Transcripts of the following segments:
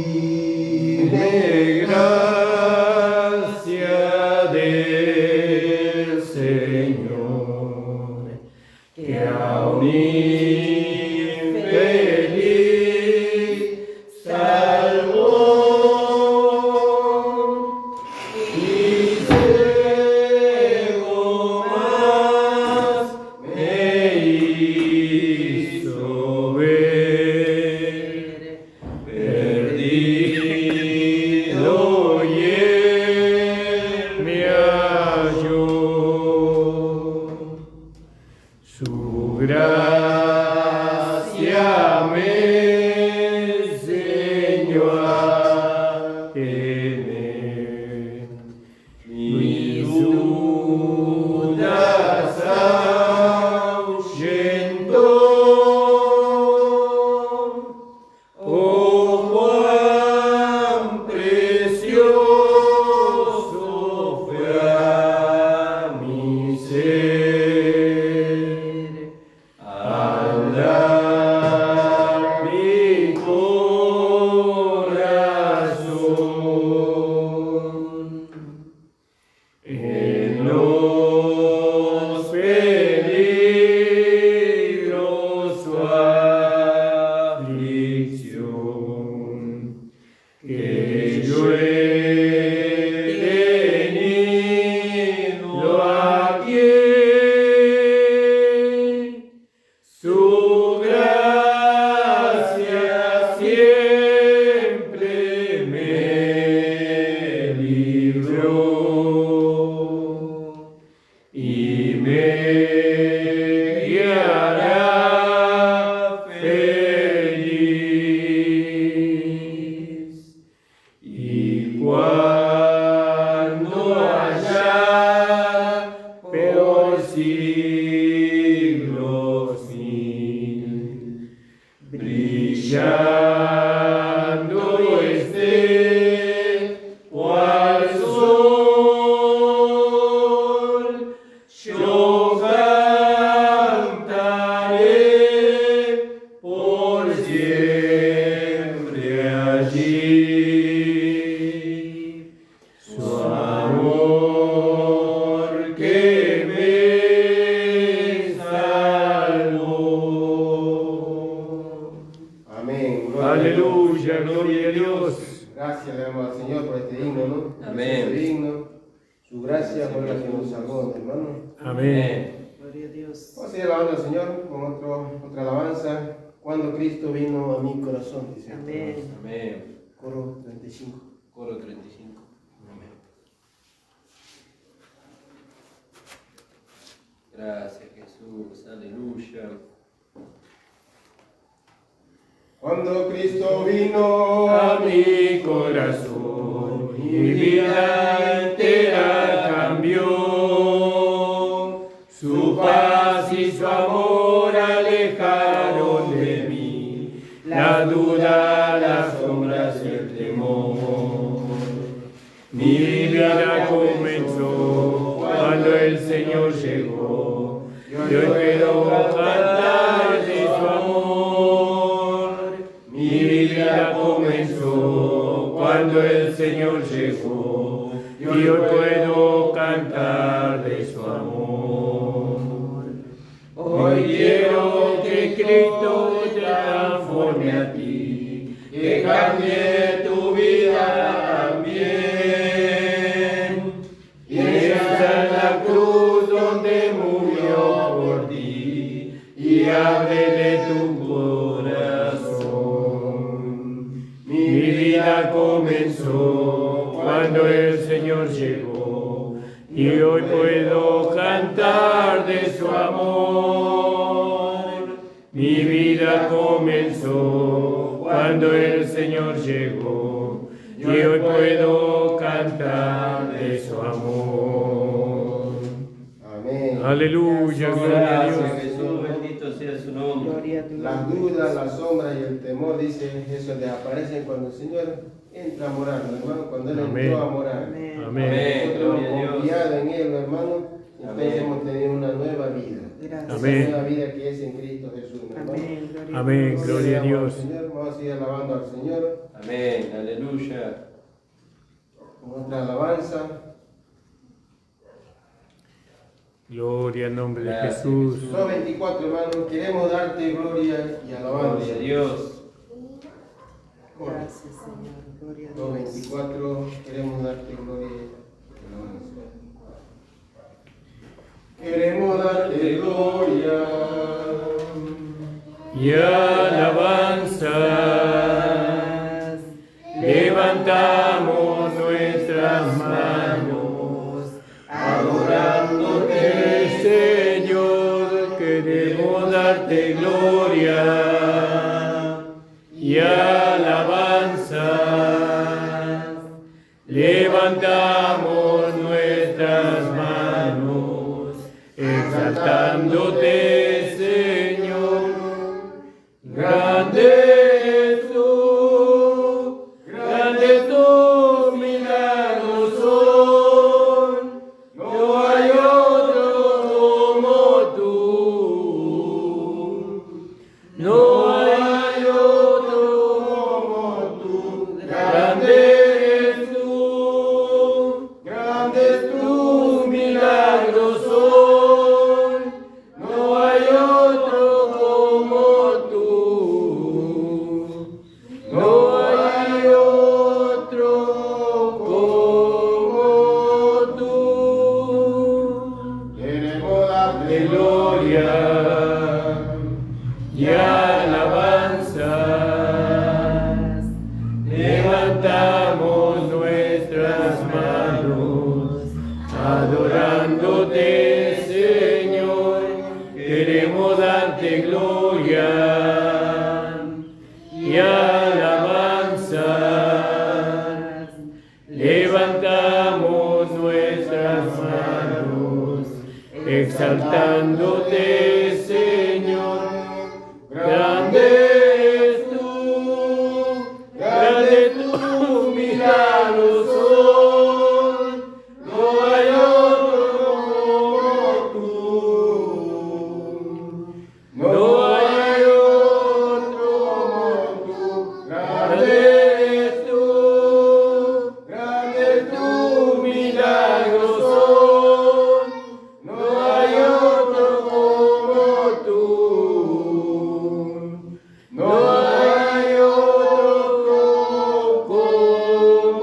Sublime gracia del Señor, que a un infeliz salvó y luego más me hizo ver. Perdido y él me halló. Su gracia me enseñó a tener mis dudas ahuyentó. Oh, cuán precioso fue a mi ser al dar mi corazón en los peligros su aflicción que yo he tenido aquí. Su gracia siempre me libró y me guiará feliz. Y cuando haya por siglos mil brillando esté cual sol, yo cantaré por siempre allí. Su amor que me salvó. Amén. Aleluya, gloria a Dios. Gracias le damos al Señor por este himno, ¿no? Amén. Este himno. Su gracia fue la que nos salvó, hermano. Amén. Gloria a Dios. Vamos a seguir alabando al Señor con otra alabanza. Cuando Cristo vino a mi corazón, dice. Amén. Amén. Coro 35. Coro 35. Amén. Gracias, Jesús. Aleluya. Cuando Cristo vino A mi corazón, mi vida entera cambió. Su paz y su amor alejaron de mí la duda, las sombras y el temor. Mi vida comenzó cuando el Señor llegó. Yo puedo cantar de su amor. Mi vida comenzó cuando el Señor llegó. Y hoy puedo cantar de su amor. Hoy quiero que Cristo te transforme a ti, que cambie tu vida también. Piensa en la cruz donde murió por ti y ábrele tu corazón. Mi vida comenzó cuando el Señor llegó y hoy puedo cantar de su amor. Mi vida comenzó cuando el Señor llegó y hoy puedo cantar de su amor. Amén. Aleluya, gloria a Dios. Jesús, bendito sea su nombre. Gloria a tu Las nombre. dudas, las sombras y el temor, dice, eso desaparecen cuando el Señor entra a morar, hermano, cuando Él Amén. entró a morar. Amén. Amén. Amén. Nosotros Gloria a hemos Dios. confiado en Él, hermano, entonces Amén. hemos tenido una nueva vida. Esa Amén. nueva vida que es en Cristo Jesús, mi hermano. Amén, gloria a Dios. Señor, vamos a seguir alabando al Señor Amén, aleluya. con otra alabanza. Gloria al nombre de Gracias, Jesús. Jesús. Son 24, hermanos. Queremos darte gloria y alabanza. Gloria a Dios. Gracias, Señor. Gloria a Son Dios. 24, queremos darte gloria y alabanza. Queremos darte gloria Y alabanza. Levantamos nuestras manos, adorándote, Señor. Queremos darte gloria y alabanza. Levantamos nuestras manos, exaltándote, Señor. Grande eres tú, grandes tus milagros son, no hay otro como tú, no hay otro como tú. Grande eres tú, grandes tus milagros son, no hay otro como tú, no hay otro como tú. Queremos darte Gloria y alabanza. Levantamos nuestras manos, adorándote, Señor. Queremos darte gloria y alabanza. Levantamos nuestras manos, exaltándote, Señor. Grande eres tú, grande tus milagros son, no hay otro como tú, no hay otro como tú. Grande eres tú, grande tus milagros son, no hay otro como tú, no hay otro como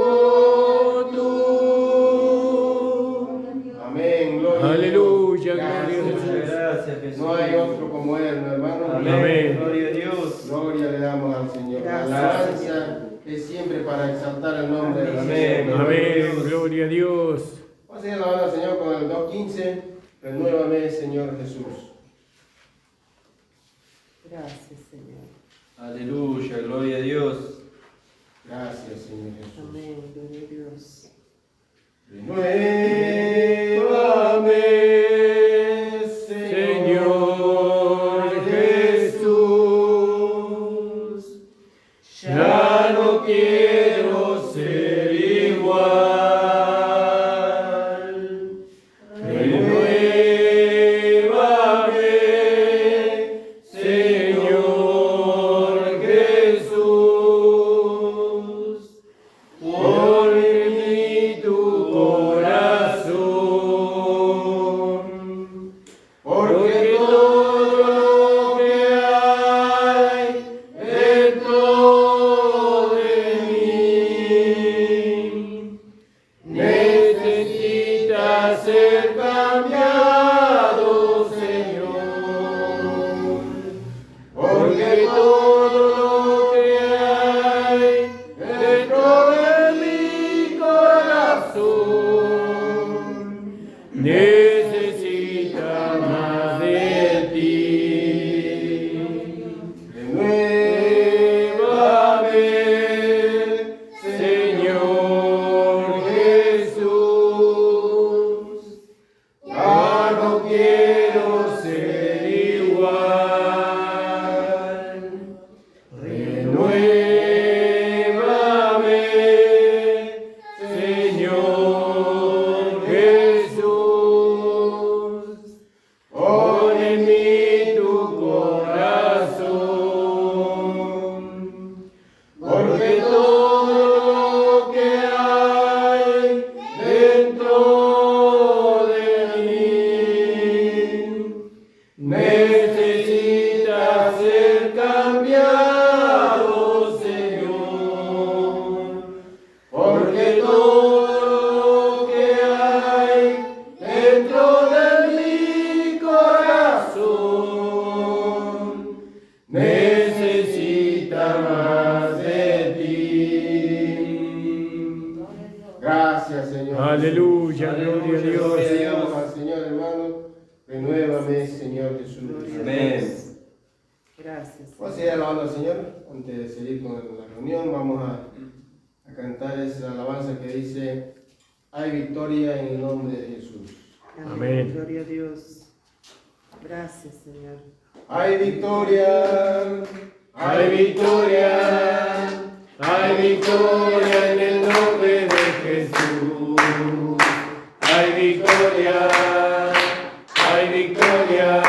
tú. Amén, gloria. Aleluya, gloria a Gracias. Jesús. Gracias, Jesús. No hay otro como Él, mi hermano. Amén. Gloria a Dios. Gloria le damos al Señor. La Gracias, alabanza es siempre para exaltar el nombre del Amén. Señor. Amén, gloria a Dios. Vamos a ir alabando al Señor con el 2:15. Renuévame, Señor Jesús. Gracias, Señor. Aleluya, gloria a Dios. Gracias, Señor Jesús. Amén. Gloria a Dios. Renuévame, Señor Jesús, ya no quiero ser igual. Renuévame, Señor Jesús, por mí tu corazón, porque todo lo que hay dentro de mí necesita ser cambiado, Señor, porque todo lo que hay dentro de mi corazón necesita más de ti. Renuévame, necesita más de ti. Gracias, Señor. Aleluya, gloria a Dios. Oramos al Señor, hermano. Renuévame, Señor Jesús. Amén. Gracias. Vamos a seguir alabando al Señor. Antes de seguir con la reunión, vamos a cantar esa alabanza que dice: hay victoria en el nombre de Jesús. Amén. Gloria a Dios. Gracias, Señor. Hay victoria, hay victoria, hay victoria en el nombre de Jesús. Hay victoria, hay victoria,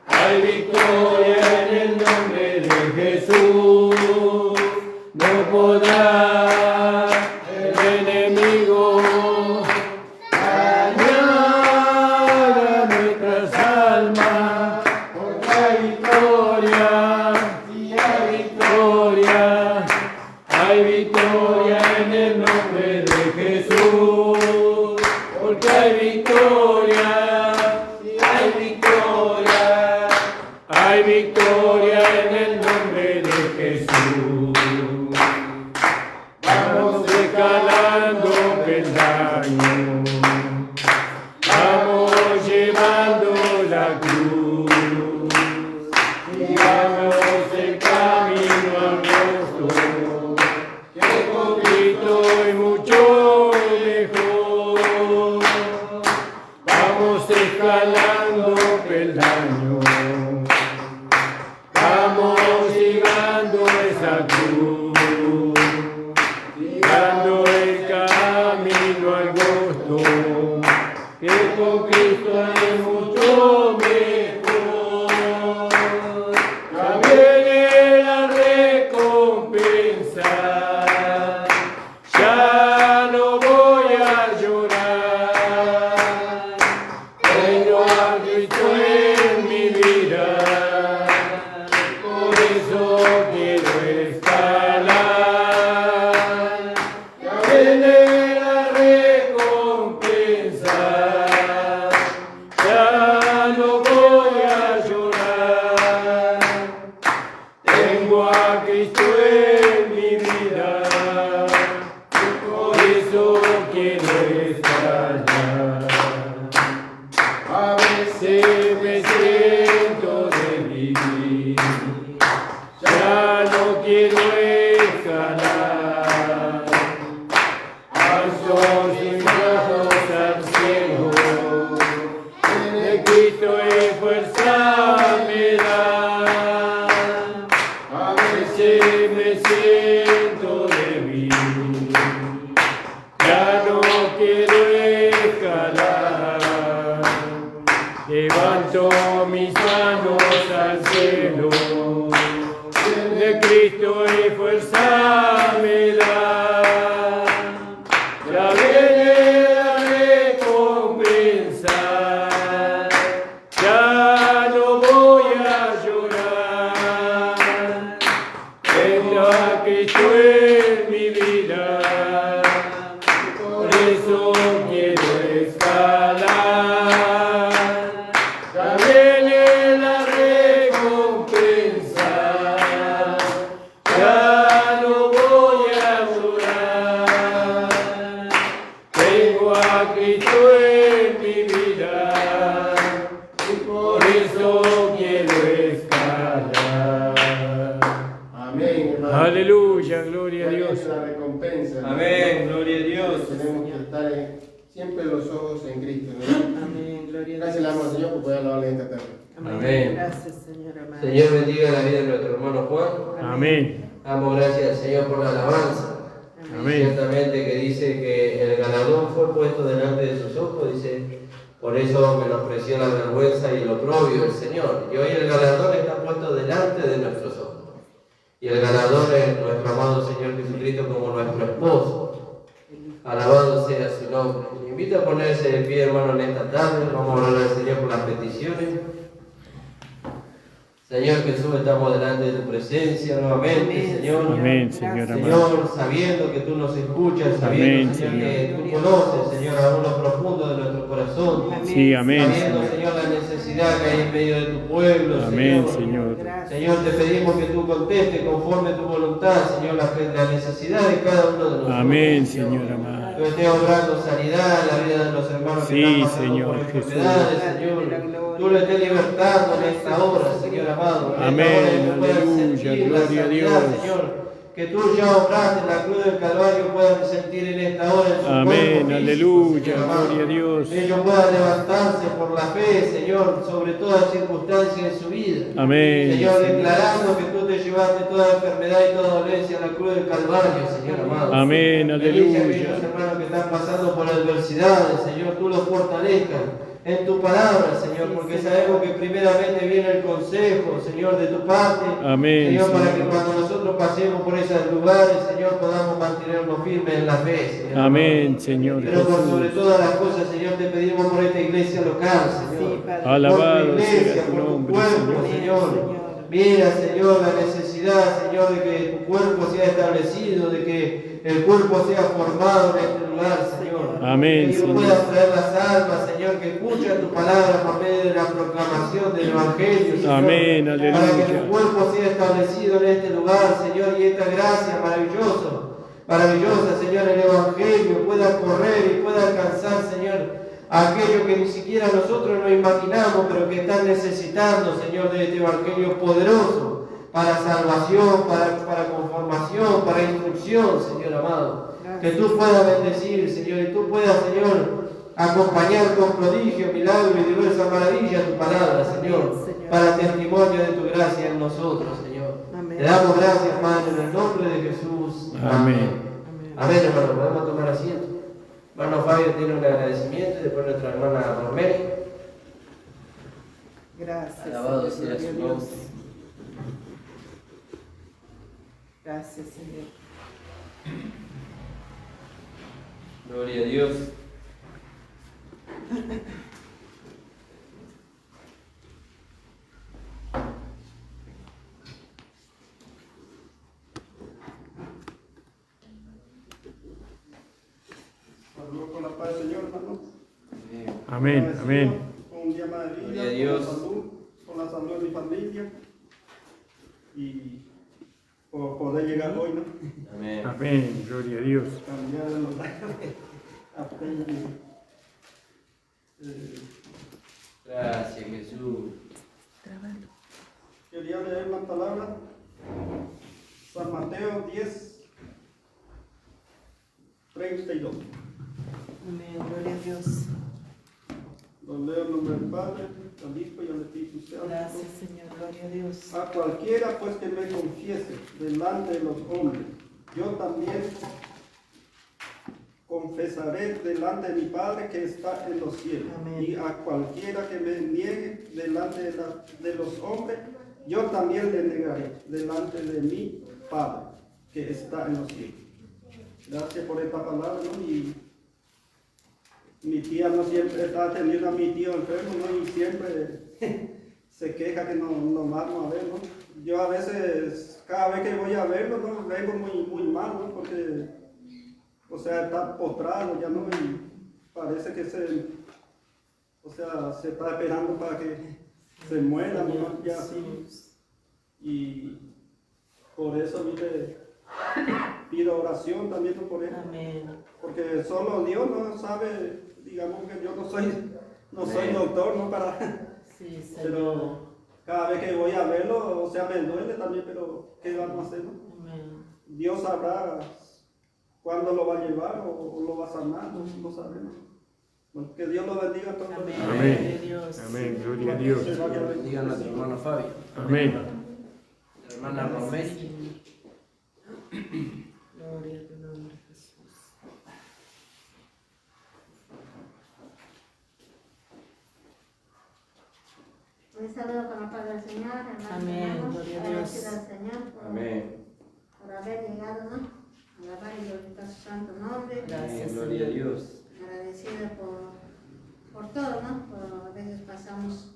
hay victoria en el nombre de Jesús. No podrá el enemigo dañar a nuestras almas, porque hay victoria, y hay victoria, hay victoria en el nombre de Jesús, porque hay victoria, y hay victoria, hay victoria en el nombre de Jesús. Vamos escalando peldaños, vamos llevando la cruz, y vamos el camino angosto, que con Cristo es mucho mejor. Vamos escalando peldaños, vamos llevando esa cruz, llevando el camino angosto, que con Cristo es mucho mejor. Ya viene la recompensa, ya no voy a llorar. Tengo a Cristo en mi vida, por eso quiero escalar. Ya viene la recompensa, ya no voy a llorar. Tengo a Cristo en mi vida, por eso quiero escalar. A veces me siento débil, ya no quiero escalar. Alzo mis ojos al cielo, de Cristo es fuerza me da. A veces me siento débil, ya no quiero escalar. Levanto mis manos al cielo, de Cristo y fuerza me da. Ya viene la recompensa, ya no voy a llorar. Tengo a Cristo en mi vida, por eso quiero escalar. Ya viene la recompensa, ya no voy a llorar. Tengo a Cristo en mi vida, y por eso quiero escalar. Amén, hermano. Aleluya, gloria a Dios. La recompensa. Amén, gloria a Dios. Tenemos que estar siempre los ojos en Cristo, ¿no? Amén. Gloria a Gracias le damos al Señor por poder alabarle esta tarde. Amén. Gracias, Señor amado. Señor, bendiga la vida de nuestro hermano Juan. Amén. Damos gracias al Señor por la alabanza. Amén. Ciertamente que dice que el galardón fue puesto delante de sus ojos, dice, por eso menospreció la vergüenza y el oprobio del Señor. Y hoy el galardón está puesto delante de nuestros ojos. Y el galardón es nuestro amado Señor Jesucristo como nuestro esposo. Alabado sea su nombre. Invito a ponerse de pie, hermano, en esta tarde. Vamos a orar al Señor por las peticiones. Señor Jesús, estamos delante de tu presencia nuevamente, Señor. Amén, Señor amado. Señor, sabiendo que tú nos escuchas, sabiendo, Amén, Señor, Señor. que tú conoces, Señor, aún lo profundo de nuestro corazón. corazón. Sí, amén, Sabiendo, Señor. Señor, la necesidad que hay en medio de tu pueblo, Amén, Señor. Señor. Gracias. Señor, te pedimos que tú contestes conforme tu voluntad, Señor, la necesidad de cada uno de nosotros. Amén, Señor amado. Que esté obrando sanidad en la vida de los hermanos que Sí, están pasando Señor por Jesús. enfermedades, Señor. Tú lo estés libertando en esta hora, Señor amado. En esta Amén, hora ellos puedan aleluya, sentir la gloria a sanidad, Dios. Señor. Que tú ya obraste en la cruz del Calvario, puedan sentir en esta hora en su Amén, cuerpo físico, aleluya, Señor amado. gloria a Dios. Ellos puedan levantarse por la fe, Señor, sobre toda circunstancia en su vida. Amén, Señor, Señor. declarando que tú te llevaste toda enfermedad y toda dolencia a la cruz del Calvario, Señor amado. Amén, Bendice a aleluya. aquellos hermanos que están pasando por adversidades, Señor, tú los fortalezcas en tu palabra, Señor, porque sabemos que primeramente viene el consejo, Señor, de tu parte. Amén, Señor, para que Señor. cuando nosotros pasemos por esos lugares, Señor, podamos mantenernos firmes en la fe, Señor. Amén, Señor Pero por sobre Jesús. todas las cosas, Señor, te pedimos por esta iglesia local, Señor. Sí, Padre. Alabado Por tu iglesia, sea tu por tu nombre, cuerpo, Señor. Señor. Mira, Señor, la necesidad, Señor, de que tu cuerpo sea establecido, de que el cuerpo sea formado en este lugar, Señor. Amén, Que tú Señor. puedas traer las almas, Señor, que escuchan tu palabra por medio de la proclamación del Evangelio, Señor. Amén, Para que aleluya. tu cuerpo sea establecido en este lugar, Señor, y esta gracia maravillosa, Señor, el Evangelio pueda correr y pueda alcanzar, Señor, aquello que ni siquiera nosotros nos imaginamos, pero que están necesitando, Señor, de este Evangelio poderoso para salvación, para conformación, para instrucción, Señor amado. Que tú puedas bendecir, Señor, y tú puedas, Señor, acompañar con prodigio, milagro y diversas maravillas tu palabra, Señor, para testimonio de tu gracia en nosotros, Señor. Amén. Te damos gracias, Padre, en el nombre de Jesús. Amén. Amén, hermano. Podemos tomar asiento. Hermano Fabio tiene un agradecimiento y después nuestra hermana Rosemary. Gracias. Alabado Señor, sea su gloria a Dios. nombre. Gracias, Señor. Gloria a Dios. Saludos con la paz del Señor, hermano. Amén, amén. Con un día más de vida, Gloria a Dios. con la salud de mi familia. Y por poder llegar hoy, ¿no? Amén. Amén, gloria a Dios. Cambiar el horario. Apenas. Gracias, Jesús. Quería leer una palabra. San Mateo 10, 32. Amén, gloria a Dios. Lo leo en nombre del Padre, del Hijo y del Espíritu Santo. Gracias, Señor, gloria a Dios. A cualquiera pues que me confiese delante de los hombres, yo también confesaré delante de mi Padre que está en los cielos. Amén. Y a cualquiera que me niegue delante de los hombres, yo también le negaré delante de mi Padre que está en los cielos. Gracias por esta palabra, ¿no? Y mi tía no siempre está teniendo a mi tío enfermo, ¿no? Y siempre se queja que no vamos a ver, ¿no? Yo a veces, cada vez que voy a verlo, ¿no? Vengo muy mal, ¿no? Porque, o sea, está postrado ya, ¿no? Y parece que se está esperando para que se muera, ¿no? Ya así. Y por eso, ¿viste? Pido oración también, ¿no? Por él. Amén. Porque solo Dios no sabe, digamos que yo no soy doctor, ¿no? Sí, Señor. Pero cada vez que voy a verlo, o sea, me duele también, pero ¿qué vamos a hacer, no? Amén. Dios sabrá cuándo lo va a llevar o lo va a sanar, no sabemos. Bueno, que Dios lo bendiga a todos. Amén. Amén. Gloria a Dios. Amén, gloria a Dios. Se vaya Bendiga a nuestro hermano Fabio. Amén. La hermana Rosemary. Gloria a tu nombre, Jesús. Un saludo con la paz del Señor, hermanos. Amén, hermanos. gloria a Dios. Agradecido al Señor Amén. por haber llegado, ¿no? A alabar y glorificar su santo nombre. Gracias, Gloria a Señor. Dios. Agradecida por todo, ¿no? A veces pasamos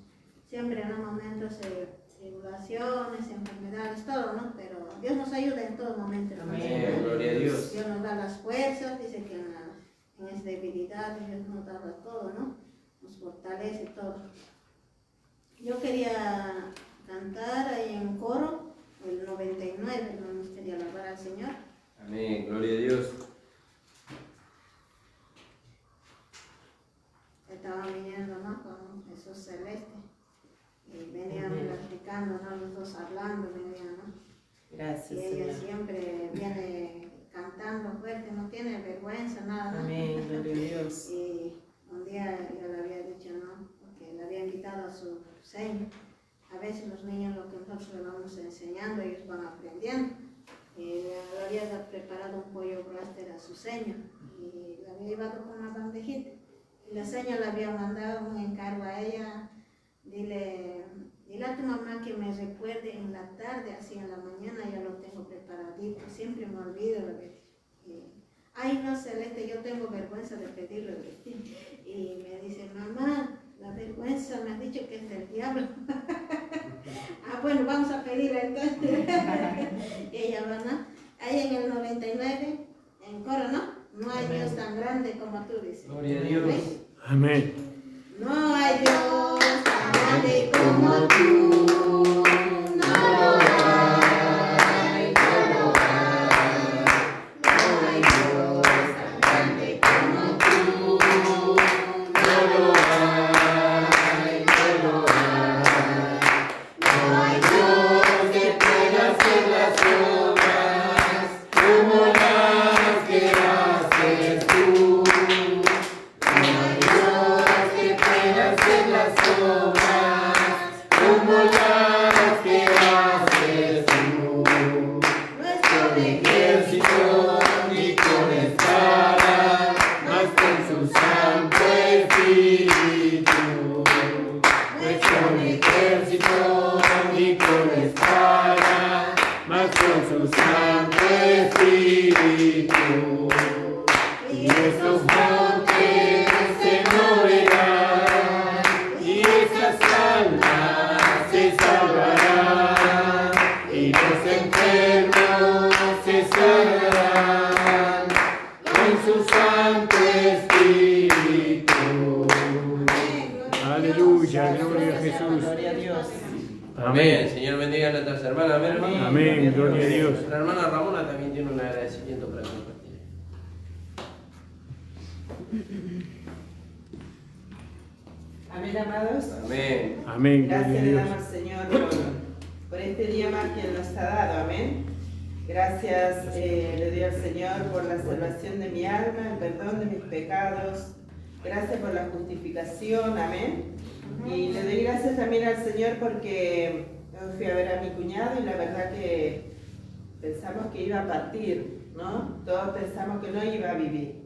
siempre en momentos de tribulaciones, enfermedades, todo, ¿no? Pero Dios nos ayuda en todo momento. hermanos. Amén. Gloria a Dios. Dios nos da las fuerzas, dice que en las debilidades Dios nos da todo, ¿no? nos fortalece todo. Yo quería cantar ahí en coro, el 99, hermanos, quería alabar al Señor. Amén, gloria a Dios. Estaban viniendo, ¿no?, con Jesús Celeste. Y venían platicando, ¿no?, los dos hablando, venían, ¿no? Gracias, Y ella Señor. siempre viene cantando fuerte, no tiene vergüenza, nada, ¿no? Amén, gloria a Dios. Y un día yo le había dicho, ¿no?, porque le habían quitado su seño. A veces los niños lo que nosotros le vamos enseñando, ellos van aprendiendo. Y le había preparado un pollo braster a su seño y le había llevado con una bandejita. Y la señora le había mandado un encargo a ella, dile a tu mamá que me recuerde en la tarde, así en la mañana ya lo tengo preparadito, siempre me olvido de ay no, Celeste, yo tengo vergüenza de pedirle. Y me dice, mamá, la vergüenza me han dicho que es del diablo. Bueno, vamos a pedirle entonces. Y ella va, ¿no? Ahí en el 99, en coro, ¿no? No hay Dios tan grande como tú, dices. Gloria a Dios. Amén. No hay Dios tan grande como tú. No hay, no lo hay. No hay Dios tan grande como tú. No lo hay, no lo hay. No hay Dios que pueda hacer las obras como las que haces tú. No hay Dios que pueda hacer las obras como las que haces tú. Nuestro ejército ni con espada, mas con su santo espíritu. Nuestro ejército ni con espada, mas con su santo espíritu. Y esos montes se moverán, y esas almas se salvarán, y los enfermos se sanarán con su santo espíritu. Aleluya, gloria a Jesús. Gloria a Dios. Amén. Señor bendiga a nuestras hermanas. Amén, hermano. Amén, gloria a Dios. Nuestra hermana Ramona también tiene un agradecimiento para compartir. Amén, amados. Amén. Amén, gloria a Gracias le Dios. damos al Señor por este día más que Él nos ha dado. Amén. Gracias le doy al Señor por la salvación de mi alma, el perdón de mis pecados. Gracias por la justificación. Amén. Y le doy gracias también al Señor porque hoy fui a ver a mi cuñado y la verdad que pensamos que iba a partir, ¿no? Todos pensamos que no iba a vivir,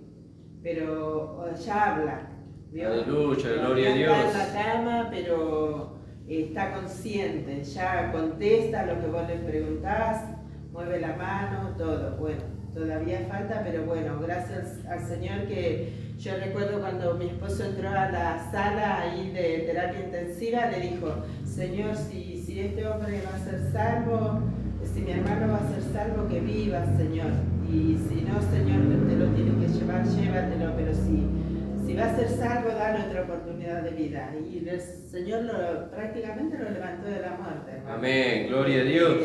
pero ya habla. ¿Vio? Aleluya, gloria a Todavía Dios. está en la cama, pero está consciente, ya contesta lo que vos le preguntás, mueve la mano, todo. Bueno, todavía falta, pero bueno, gracias al Señor que yo recuerdo cuando mi esposo entró a la sala ahí de terapia intensiva, le dijo, Señor, si este hombre va a ser salvo, si mi hermano va a ser salvo, que viva, Señor. Y si no, Señor, te lo tienes que llevar, llévatelo, pero si va a ser salvo, dale otra oportunidad de vida. Y el Señor prácticamente lo levantó de la muerte, hermano. Amén, gloria a Dios.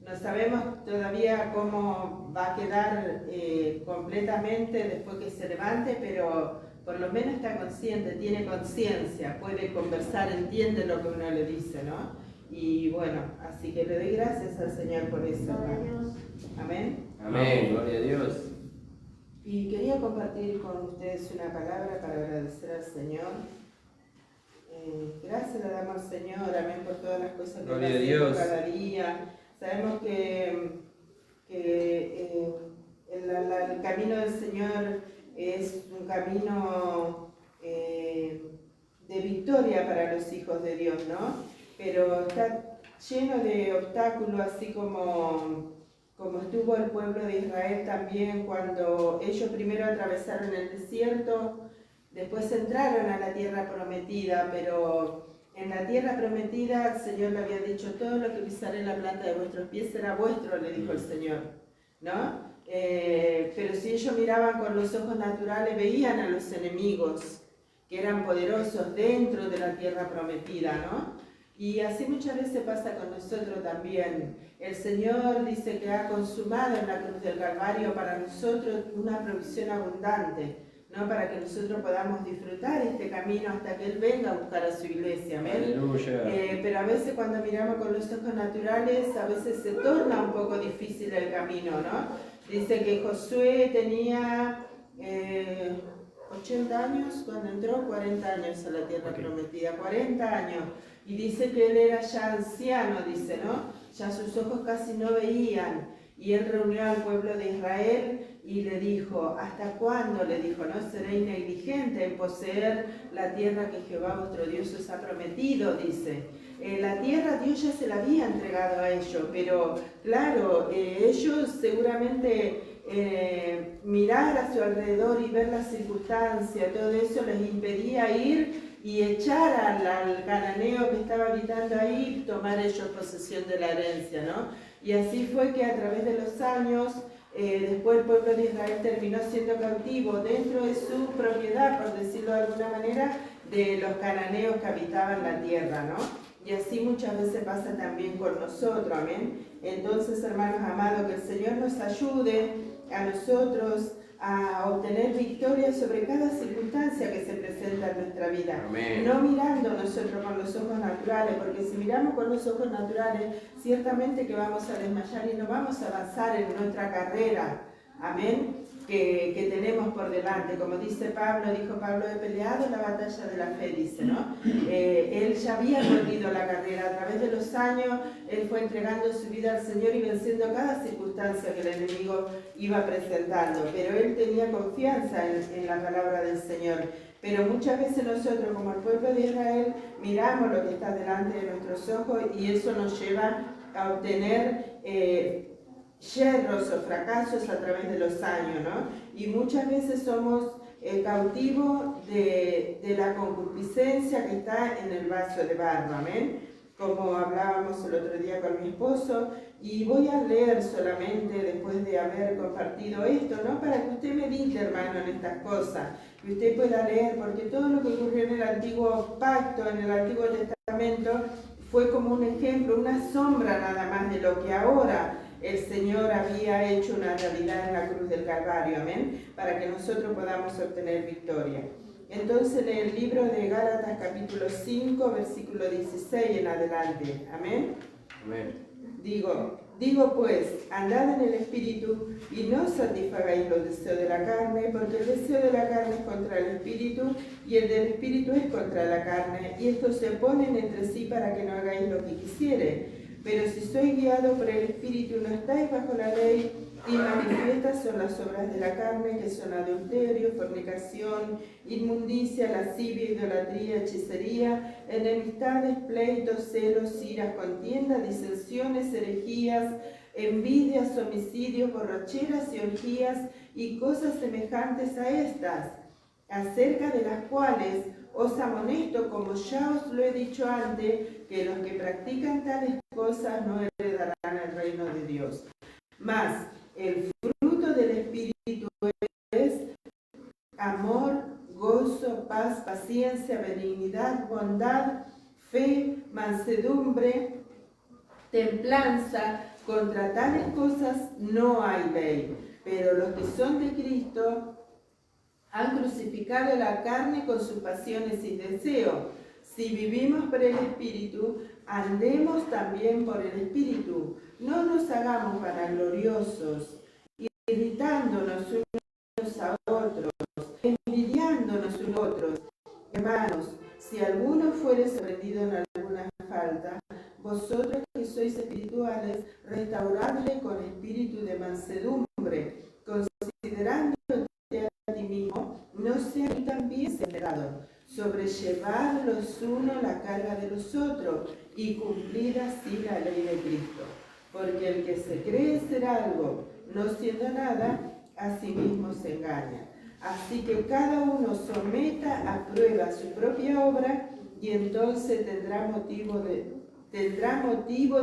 No sabemos todavía cómo va a quedar completamente después que se levante, pero por lo menos está consciente, tiene conciencia, puede conversar, entiende lo que uno le dice, ¿no? Y bueno, así que le doy gracias al Señor por eso, hermano. Amén. Amén, gloria a Dios. Y quería compartir con ustedes una palabra para agradecer al Señor. Gracias le damos al Señor, amén, por todas las cosas que Gloria a hacemos Dios. cada día. Sabemos que el camino del Señor es un camino de victoria para los hijos de Dios, ¿no? Pero está lleno de obstáculos, así como estuvo el pueblo de Israel también cuando ellos primero atravesaron el desierto, después entraron a la tierra prometida, pero en la tierra prometida el Señor le había dicho, todo lo que pisaré la planta de vuestros pies será vuestro, le dijo el Señor, ¿no? Pero si ellos miraban con los ojos naturales, veían a los enemigos que eran poderosos dentro de la tierra prometida, ¿no? Y así muchas veces pasa con nosotros también. El Señor dice que ha consumado en la cruz del Calvario para nosotros una provisión abundante, ¿no? Para que nosotros podamos disfrutar este camino hasta que Él venga a buscar a su iglesia, ¿amén? Aleluya. Pero a veces cuando miramos con los ojos naturales, a veces se torna un poco difícil el camino, ¿no? Dice que Josué tenía 80 años cuando entró, 40 años a la tierra prometida, 40 años. Y dice que él era ya anciano, dice, ¿no? Ya sus ojos casi no veían. Y él reunió al pueblo de Israel y le dijo, ¿hasta cuándo? Le dijo, ¿no? Seréis negligente en poseer la tierra que Jehová vuestro Dios os ha prometido, dice. La tierra Dios ya se la había entregado a ellos, pero claro, ellos seguramente mirar a su alrededor y ver las circunstancias, todo eso les impedía ir y echar al cananeo que estaba habitando ahí, tomar ellos posesión de la herencia, ¿no? Y así fue que a través de los años, después el pueblo de Israel terminó siendo cautivo dentro de su propiedad, por decirlo de alguna manera, de los cananeos que habitaban la tierra, ¿no? Y así muchas veces pasa también con nosotros, amén. Entonces, hermanos amados, que el Señor nos ayude a nosotros a obtener victoria sobre cada circunstancia que se presenta en nuestra vida. Amén. No mirando nosotros con los ojos naturales, porque si miramos con los ojos naturales, ciertamente que vamos a desmayar y no vamos a avanzar en nuestra carrera. Amén. Que tenemos por delante. Como dice Pablo, dijo Pablo, he peleado la batalla de la fe, dice, ¿no? Él ya había corrido la carrera. A través de los años, él fue entregando su vida al Señor y venciendo cada circunstancia que el enemigo iba presentando. Pero él tenía confianza en la palabra del Señor. Pero muchas veces nosotros, como el pueblo de Israel, miramos lo que está delante de nuestros ojos y eso nos lleva a obtener yerros o fracasos a través de los años, ¿no? Y muchas veces somos cautivos de la concupiscencia que está en el vaso de barro, amén. Como hablábamos el otro día con mi esposo, y voy a leer solamente después de haber compartido esto, ¿no? Para que usted medite, hermano, en estas cosas, que usted pueda leer, porque todo lo que ocurrió en el antiguo pacto, en el antiguo testamento, fue como un ejemplo, una sombra nada más de lo que ahora el Señor había hecho una realidad en la cruz del Calvario, amén, para que nosotros podamos obtener victoria. Entonces, en el libro de Gálatas, capítulo 5, versículo 16 en adelante, amén. Amén. Digo pues, andad en el Espíritu y no satisfagáis los deseos de la carne, porque el deseo de la carne es contra el Espíritu y el del Espíritu es contra la carne, y estos se oponen entre sí para que no hagáis lo que quisiere. Pero si sois guiados por el Espíritu, no estáis bajo la ley, y manifiestas son las obras de la carne, que son adulterio, fornicación, inmundicia, lascivia, idolatría, hechicería, enemistades, pleitos, celos, iras, contiendas, disensiones, herejías, envidias, homicidios, borracheras y orgías, y cosas semejantes a estas, acerca de las cuales os amonesto, como ya os lo he dicho antes, que los que practican tales cosas no heredarán el reino de Dios. Mas el fruto del Espíritu es amor, gozo, paz, paciencia, benignidad, bondad, fe, mansedumbre, templanza. Contra tales cosas no hay ley. Pero los que son de Cristo han crucificado la carne con sus pasiones y deseos. Si vivimos por el Espíritu, andemos también por el Espíritu. No nos hagamos vanagloriosos, irritándonos unos a otros, envidiándonos unos a otros. Hermanos, si alguno fuere sorprendido en alguna falta, vosotros que sois espirituales, restauradle con espíritu de mansedumbre, considerándote a ti mismo, no sea tú también separado. Sobrellevad los unos la carga de los otros y cumplid así la ley de Cristo. Porque el que se cree ser algo, no siendo nada, a sí mismo se engaña. Así que cada uno someta a prueba su propia obra y entonces tendrá motivo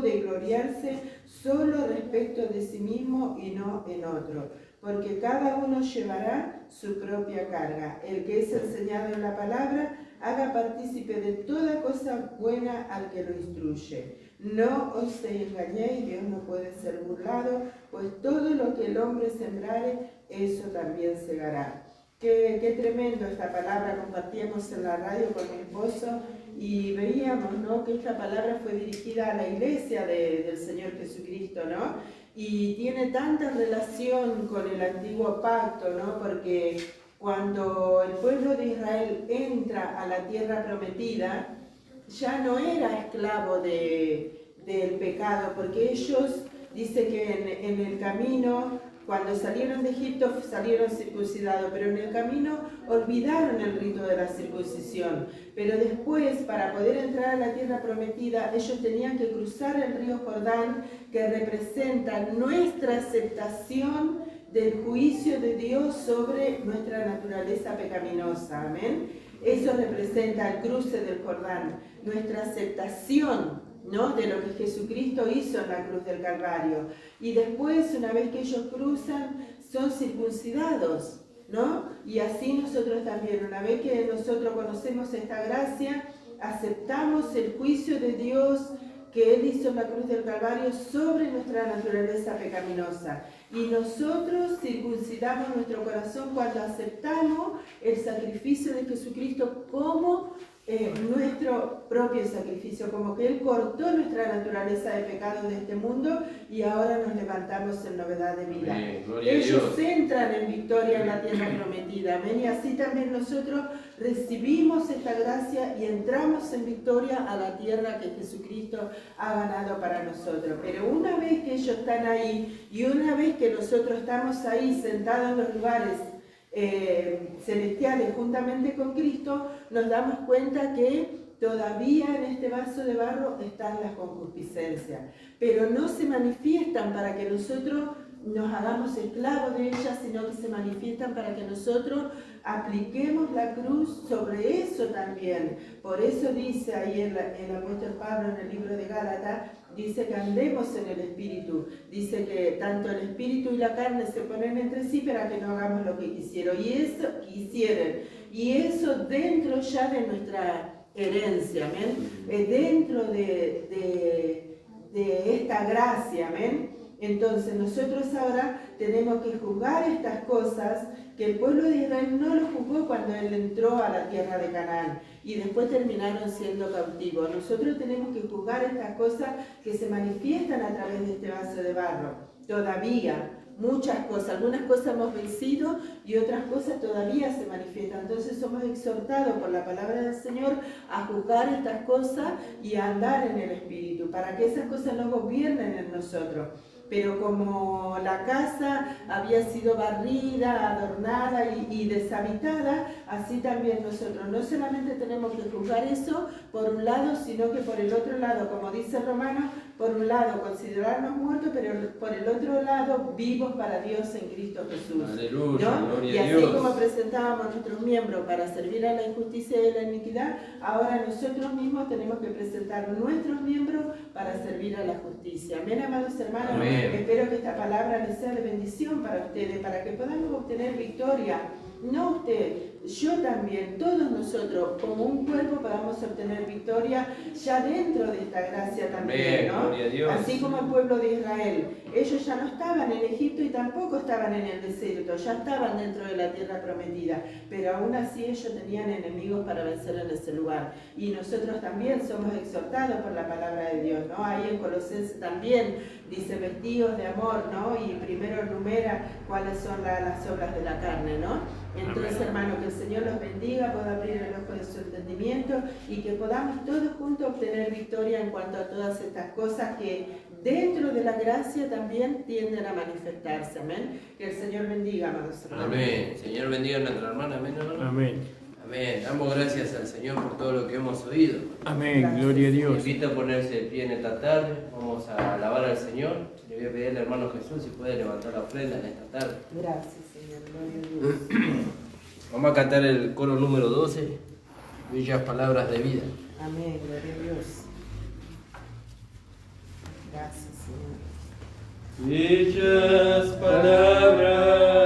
de gloriarse solo respecto de sí mismo y no en otro. porque cada uno llevará su propia carga. El que es enseñado en la palabra, haga partícipe de toda cosa buena al que lo instruye. No os engañéis, Dios no puede ser burlado, pues todo lo que el hombre sembrare, eso también segará. Qué tremendo esta palabra. Compartíamos en la radio con mi esposo y veíamos, ¿no?, que esta palabra fue dirigida a la iglesia del Señor Jesucristo, ¿no? Y tiene tanta relación con el antiguo pacto, ¿no? Porque cuando el pueblo de Israel entra a la tierra prometida, ya no era esclavo del pecado, porque ellos, dice que en el camino, cuando salieron de Egipto, salieron circuncidados, pero en el camino olvidaron el rito de la circuncisión. Pero después, para poder entrar a la tierra prometida, ellos tenían que cruzar el río Jordán, que representa nuestra aceptación del juicio de Dios sobre nuestra naturaleza pecaminosa. Amén. Eso representa el cruce del Jordán, nuestra aceptación, ¿no?, de lo que Jesucristo hizo en la cruz del Calvario. Y después, una vez que ellos cruzan, son circuncidados, ¿no? Y así nosotros también, una vez que nosotros conocemos esta gracia, aceptamos el juicio de Dios que Él hizo en la cruz del Calvario sobre nuestra naturaleza pecaminosa. Y nosotros circuncidamos nuestro corazón cuando aceptamos el sacrificio de Jesucristo como nuestro propio sacrificio, como que Él cortó nuestra naturaleza de pecado de este mundo y ahora nos levantamos en novedad de vida. Amén. Gloria a Ellos Dios. entran en victoria en la tierra prometida. Amén. Y así también nosotros recibimos esta gracia y entramos en victoria a la tierra que Jesucristo ha ganado para nosotros. Pero una vez que ellos están ahí y una vez que nosotros estamos ahí sentados en los lugares celestiales juntamente con Cristo, nos damos cuenta que todavía en este vaso de barro están las concupiscencias, pero no se manifiestan para que nosotros nos hagamos esclavos de ellas, sino que se manifiestan para que nosotros apliquemos la cruz sobre eso también. Por eso dice ahí el apóstol Pablo en el libro de Gálatas, dice que andemos en el Espíritu, dice que tanto el Espíritu y la carne se ponen entre sí para que no hagamos lo que quisieron, y eso dentro ya de nuestra herencia, amén, dentro de esta gracia, amén. Entonces nosotros ahora tenemos que juzgar estas cosas que el pueblo de Israel no lo juzgó cuando él entró a la tierra de Canaán y después terminaron siendo cautivos. Nosotros tenemos que juzgar estas cosas que se manifiestan a través de este vaso de barro. Todavía, muchas cosas, algunas cosas hemos vencido y otras cosas todavía se manifiestan. Entonces somos exhortados por la palabra del Señor a juzgar estas cosas y a andar en el Espíritu, para que esas cosas no gobiernen en nosotros. Pero como la casa había sido barrida, adornada y deshabitada, así también nosotros no solamente tenemos que juzgar eso por un lado, sino que por el otro lado, como dice Romanos, por un lado considerarnos muertos, pero por el otro lado vivos para Dios en Cristo Jesús. Aleluya, ¿no? gloria Y a así Dios. como presentábamos a nuestros miembros para servir a la injusticia y a la iniquidad, ahora nosotros mismos tenemos que presentar nuestros miembros para servir a la justicia. Amén, amados hermanos. Amén. Espero que esta palabra les sea de bendición para ustedes, para que podamos obtener victoria. No usted, yo también, todos nosotros, como un cuerpo, podamos obtener victoria ya dentro de esta gracia también, Amén, ¿no? gloria a Dios. Así como el pueblo de Israel, ellos ya no estaban en Egipto y tampoco estaban en el desierto, ya estaban dentro de la tierra prometida, pero aún así ellos tenían enemigos para vencer en ese lugar. Y nosotros también somos exhortados por la palabra de Dios, ¿no? Ahí en Colosenses también dice vestidos de amor, ¿no? Y primero enumera cuáles son las obras de la carne, ¿no? Entonces, Amén. hermano, que el Señor los bendiga, pueda abrir el ojo de su entendimiento y que podamos todos juntos obtener victoria en cuanto a todas estas cosas que dentro de la gracia también tienden a manifestarse. Amén. Que el Señor bendiga, amados hermanos. Amén. Señor bendiga a nuestra hermana. Amén, hermano. Amén. Amén. Damos gracias al Señor por todo lo que hemos oído. Amén. Gloria a Dios. Invito a ponerse de pie en esta tarde. Vamos a alabar al Señor. Le voy a pedir al hermano Jesús si puede levantar la ofrenda en esta tarde. Gracias, Señor. Gloria a Dios. Vamos a cantar el coro número 12. Bellas palabras de vida. Amén. Gloria a Dios. Gracias, Señor. Bellas palabras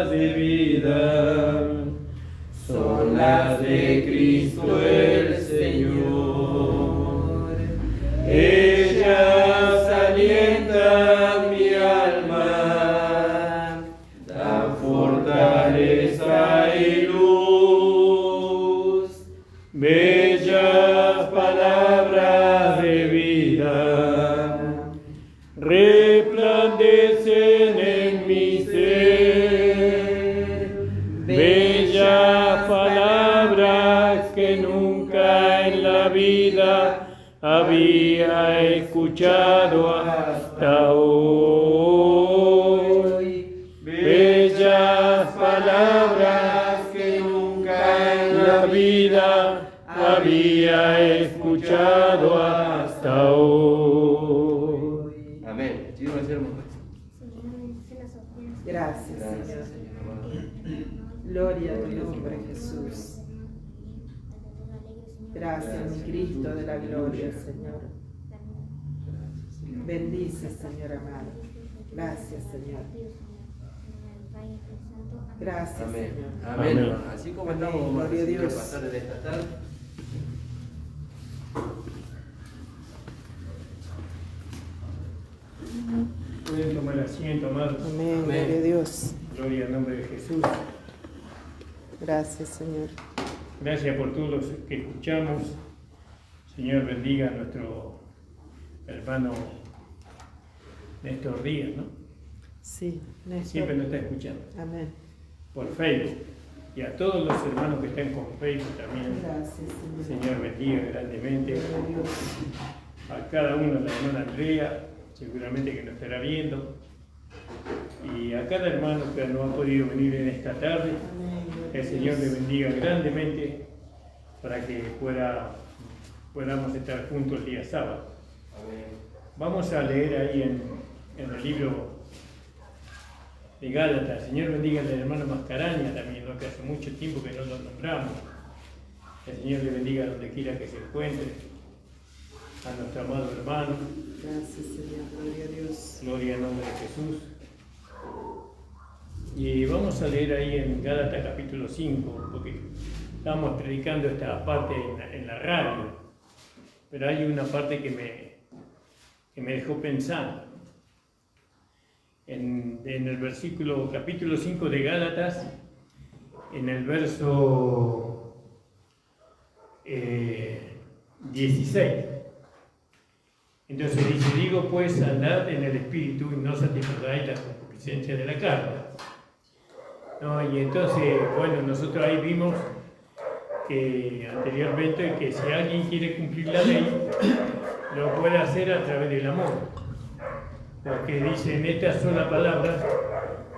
en mi ser. Bellas palabras que nunca en la vida había escuchado hasta hoy. Bellas palabras que nunca en la vida había escuchado hasta hoy. Amén. Sí, vamos a hacer un momento. Gracias, Gracias, Señor. Señor. Gloria a tu nombre, Jesús. Gracias, mi Cristo de la gloria, Señor. Bendice, Señor amado. Gracias, Señor. Gracias, Amén. Señor. Amén. Amén. Así como estamos, Amén. vamos a Gloria a recibir Dios. los pastores de esta tarde. Pueden tomar asiento, amados. Amén. Gloria a Dios. Gloria al nombre de Jesús. Gracias, Señor. Gracias por todo lo que escuchamos. Señor, bendiga a nuestro hermano Néstor Díaz, ¿no? Sí, Néstor. Siempre nos está escuchando Amén. por Facebook. Y a todos los hermanos que están con Facebook también. Gracias, Señor. Señor, bendiga grandemente Gloria a Dios. a cada uno, la hermana Andrea, seguramente que nos estará viendo. Y a cada hermano que no ha podido venir en esta tarde. Amén. Gloria Que el a Señor le Dios. bendiga grandemente para que podamos estar juntos el día sábado. Amén. Vamos a leer ahí en el libro de Gálatas. El Señor bendiga al hermano Mascaraña también, ¿no? Que hace mucho tiempo que no lo nombramos. El Señor le bendiga donde quiera que se encuentre. A nuestro amado hermano. Gracias, Señor. Gloria a Dios. Gloria al nombre de Jesús. Y vamos a leer ahí en Gálatas capítulo 5, porque estamos predicando esta parte en la radio, pero hay una parte que me dejó pensando. En el versículo, capítulo 5 de Gálatas, en el verso 16. Entonces dice, digo pues, andad en el Espíritu y no satisfagáis la concupiscencia de la carne. ¿No? Y entonces, bueno, nosotros ahí vimos que anteriormente que si alguien quiere cumplir la ley, lo puede hacer a través del amor. Porque dice, en esta sola palabra,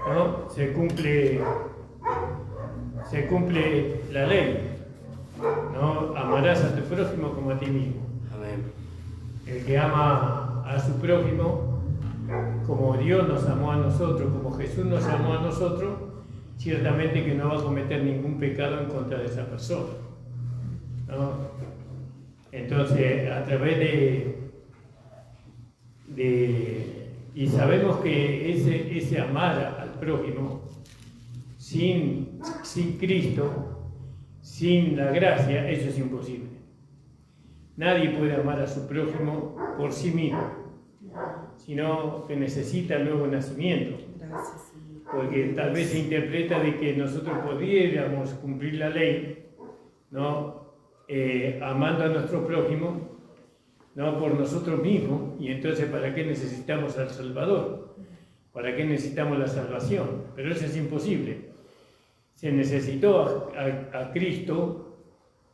¿no? se cumple la ley. ¿No? Amarás a tu prójimo como a ti mismo. Amén. El que ama a su prójimo, como Dios nos amó a nosotros, como Jesús nos amó a nosotros, ciertamente que no va a cometer ningún pecado en contra de esa persona, ¿no? Entonces, a través y sabemos que ese amar al prójimo sin Cristo, sin la gracia, eso es imposible. Nadie puede amar a su prójimo por sí mismo, sino que necesita el nuevo nacimiento. Gracias, Señor. Porque tal vez se interpreta de que nosotros pudiéramos cumplir la ley, ¿no? Amando a nuestro prójimo, no por nosotros mismos, y entonces ¿para qué necesitamos al Salvador? ¿Para qué necesitamos la salvación? Pero eso es imposible. Se necesitó a Cristo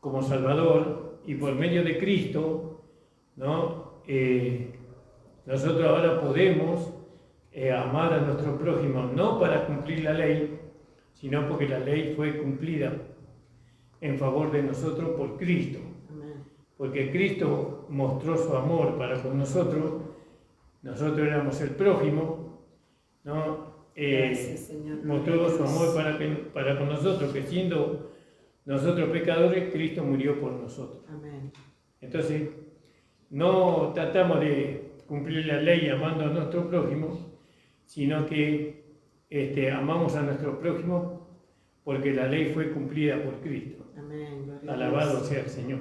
como Salvador, y por medio de Cristo, ¿no? Nosotros ahora podemos amar a nuestro prójimo, no para cumplir la ley, sino porque la ley fue cumplida en favor de nosotros por Cristo. Amén. Porque Cristo mostró su amor para con nosotros éramos el prójimo, ¿no? Gracias, Señor. Mostró su amor para con nosotros, que siendo nosotros pecadores, Cristo murió por nosotros. Amén. Entonces, no tratamos de cumplir la ley amando a nuestro prójimo, sino que amamos a nuestro prójimo porque la ley fue cumplida por Cristo. Amén. Gloria a Alabado Dios. sea el Señor.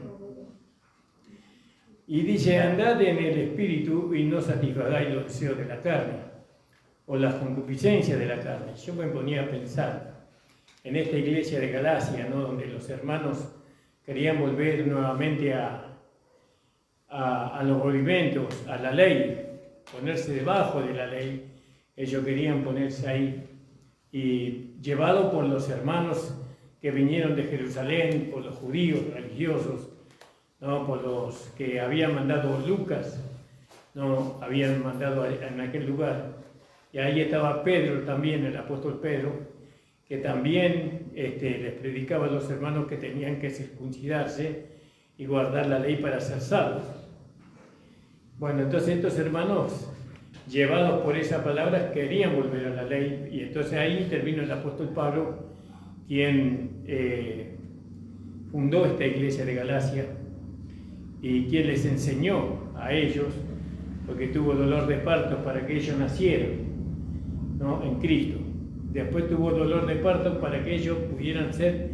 Y dice, andad en el Espíritu y no satisfagáis los deseos de la carne, o las concupiscencias de la carne. Yo me ponía a pensar en esta iglesia de Galacia, ¿no? Donde los hermanos querían volver nuevamente a los rudimentos, a la ley, ponerse debajo de la ley, ellos querían ponerse ahí. Y llevado por los hermanos que vinieron de Jerusalén, por los judíos religiosos, ¿no? Por los que había mandado Lucas, ¿no? Habían mandado en aquel lugar. Y ahí estaba Pedro también, el apóstol Pedro, que también les predicaba a los hermanos que tenían que circuncidarse y guardar la ley para ser salvos. Bueno, entonces estos hermanos, llevados por esa palabra, querían volver a la ley, y entonces ahí intervino el apóstol Pablo, quien fundó esta iglesia de Galacia y quien les enseñó a ellos, porque tuvo dolor de parto para que ellos nacieran, ¿no? En Cristo. Después tuvo dolor de parto para que ellos pudieran ser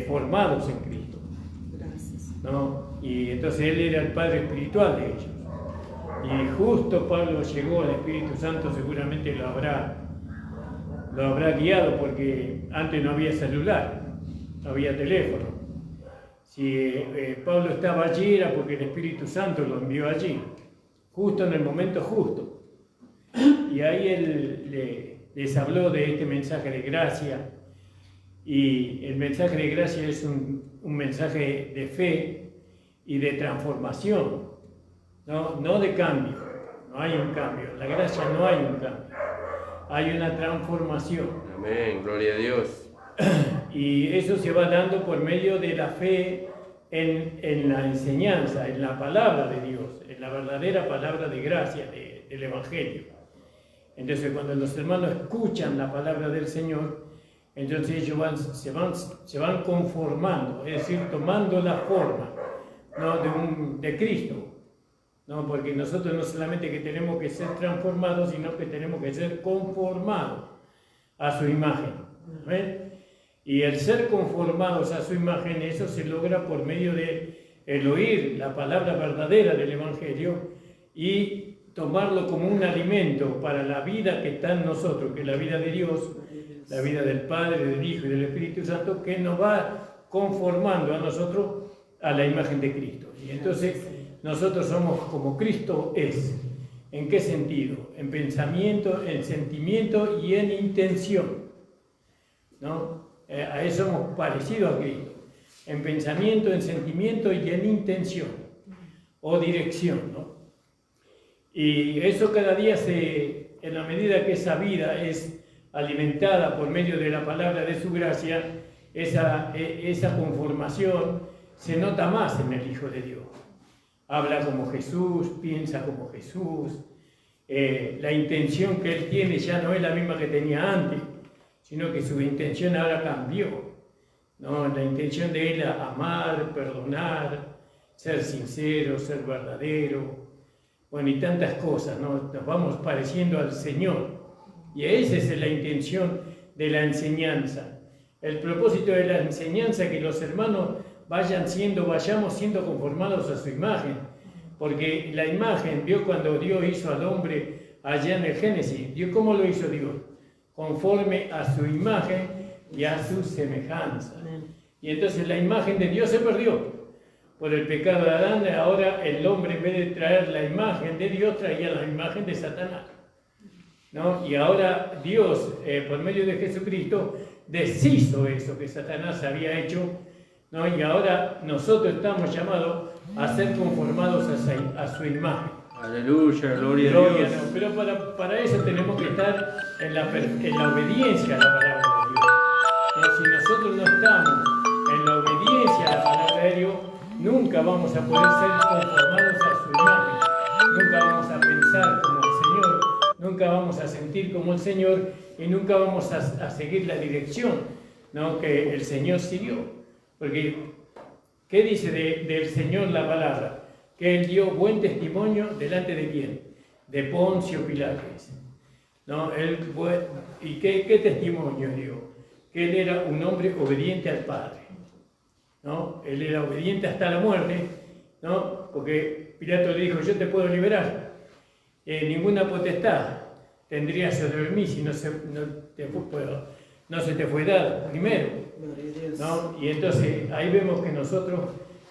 formados en Cristo, ¿no? Y entonces él era el padre espiritual de ellos. Y justo Pablo llegó al Espíritu Santo, seguramente lo habrá guiado, porque antes no había celular, no había teléfono. Si Pablo estaba allí era porque el Espíritu Santo lo envió allí, justo en el momento justo. Y ahí él les habló de este mensaje de gracia, y el mensaje de gracia es un mensaje de fe y de transformación. No de cambio, no hay un cambio. La gracia no hay un cambio, hay una transformación. Amén, gloria a Dios. Y eso se va dando por medio de la fe en la enseñanza, en la palabra de Dios, en la verdadera palabra de gracia del Evangelio. Entonces, cuando los hermanos escuchan la palabra del Señor, entonces ellos se van conformando, es decir, tomando la forma, ¿no? de Cristo. No, porque nosotros no solamente que tenemos que ser transformados, sino que tenemos que ser conformados a su imagen. ¿Ven? Y el ser conformados a su imagen, eso se logra por medio de el oír la palabra verdadera del Evangelio y tomarlo como un alimento para la vida que está en nosotros, que es la vida de Dios, la vida del Padre, del Hijo y del Espíritu Santo, que nos va conformando a nosotros a la imagen de Cristo. Y entonces nosotros somos como Cristo es. ¿En qué sentido? En pensamiento, en sentimiento y en intención, ¿no? A eso somos parecidos a Cristo. En pensamiento, en sentimiento y en intención o dirección, ¿no? Y eso cada día en la medida que esa vida es alimentada por medio de la palabra de su gracia, esa conformación se nota más en el Hijo de Dios. Habla como Jesús, piensa como Jesús. La intención que él tiene ya no es la misma que tenía antes, sino que su intención ahora cambió, ¿no? La intención de él es amar, perdonar, ser sincero, ser verdadero, bueno, y tantas cosas, ¿no? Nos vamos pareciendo al Señor. Y esa es la intención de la enseñanza. El propósito de la enseñanza es que los hermanos vayamos siendo conformados a su imagen. Porque la imagen, vio cuando Dios hizo al hombre allá en el Génesis, ¿vio cómo lo hizo Dios? Conforme a su imagen y a su semejanza. Y entonces la imagen de Dios se perdió. Por el pecado de Adán, ahora el hombre, en vez de traer la imagen de Dios, traía la imagen de Satanás, ¿no? Y ahora Dios, por medio de Jesucristo, deshizo eso que Satanás había hecho, ¿no? Y ahora nosotros estamos llamados a ser conformados a su imagen. Aleluya, gloria a Dios. No, pero para eso tenemos que estar en la obediencia a la palabra de Dios. ¿No? Si nosotros no estamos en la obediencia a la palabra de Dios, nunca vamos a poder ser conformados a su imagen, nunca vamos a pensar como el Señor, nunca vamos a sentir como el Señor y nunca vamos a seguir la dirección, ¿no? Que el Señor siguió. Porque, ¿qué dice del Señor la palabra? Que Él dio buen testimonio delante de quién? De Poncio Pilatos, ¿no? ¿Y qué testimonio dio? Que Él era un hombre obediente al Padre, ¿no? Él era obediente hasta la muerte, ¿no? Porque Pilato le dijo, yo te puedo liberar, ninguna potestad tendría sobre mí si no se te fue dado primero, ¿no? Y entonces ahí vemos que nosotros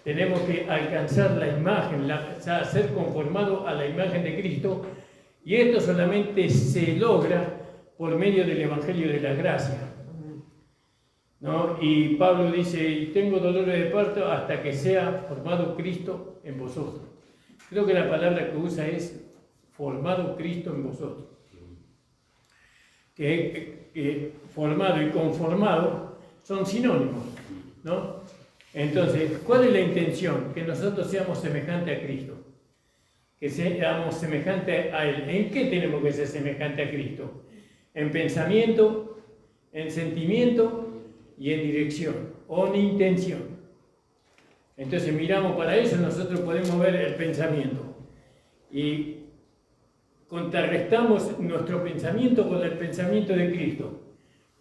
tenemos que alcanzar la imagen, ser conformados a la imagen de Cristo, Y esto solamente se logra por medio del Evangelio de la Gracia, ¿no? Y Pablo dice, tengo dolores de parto hasta que sea formado Cristo en vosotros. Creo que la palabra que usa es formado Cristo en vosotros. Que formado y conformado son sinónimos, ¿no? Entonces, ¿cuál es la intención? Que nosotros seamos semejantes a Cristo. Que seamos semejantes a Él. ¿En qué tenemos que ser semejantes a Cristo? En pensamiento, en sentimiento y en dirección, o en intención. Entonces miramos para eso, nosotros podemos ver el pensamiento. Y contrarrestamos nuestro pensamiento con el pensamiento de Cristo.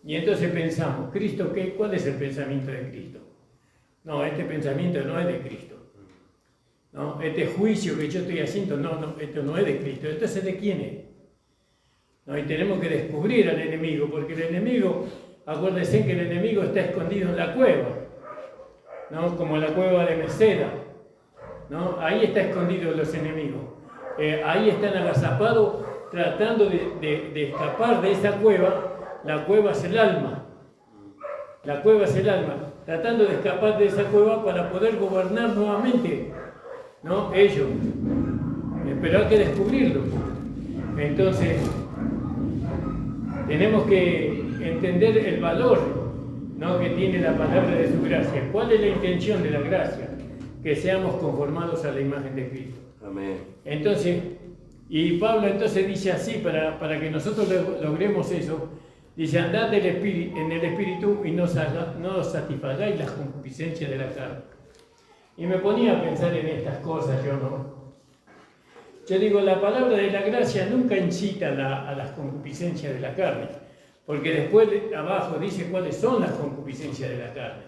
Y entonces pensamos, ¿Cristo qué? ¿Cuál es el pensamiento de Cristo? No, este pensamiento no es de Cristo. ¿No? Este juicio que yo estoy haciendo, no, esto no es de Cristo. Entonces, ¿de quién es? ¿No? Y tenemos que descubrir al enemigo, porque el enemigo, acuérdense que el enemigo está escondido en la cueva, ¿no? Como la cueva de Meseda, ¿no? Ahí está escondido los enemigos. Ahí están agazapados tratando de escapar de esa cueva. La cueva es el alma. La cueva es el alma. Tratando de escapar de esa cueva para poder gobernar nuevamente, ¿no? Ellos. Pero hay que descubrirlo. Entonces, tenemos que entender el valor, ¿no? Que tiene la palabra de su gracia. ¿Cuál es la intención de la gracia? Que seamos conformados a la imagen de Cristo. Amén. Entonces, y Pablo entonces dice así, para que nosotros logremos eso, dice, andad en el Espíritu y no satisfagáis las concupiscencias de la carne. Y me ponía a pensar en estas cosas, Yo digo, la palabra de la gracia nunca incita a las concupiscencias de la carne, porque después abajo dice cuáles son las concupiscencias de la carne.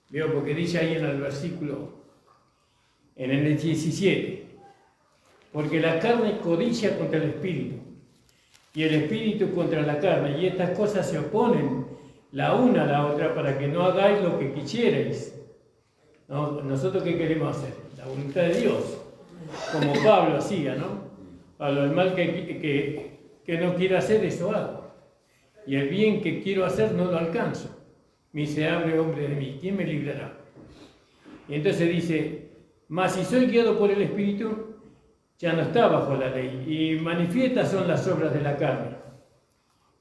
¿Veo? Porque dice ahí en el versículo, en el 17, porque la carne codicia contra el espíritu, y el espíritu contra la carne, y estas cosas se oponen la una a la otra para que no hagáis lo que quisierais. ¿No? ¿Nosotros qué queremos hacer? La voluntad de Dios, como Pablo hacía, ¿no? Pablo, el mal que no quiero hacer, eso hago. Y el bien que quiero hacer no lo alcanzo. Miserable hombre de mí, ¿quién me librará? Y entonces dice, mas si soy guiado por el Espíritu, ya no está bajo la ley. Y manifiestas son las obras de la carne,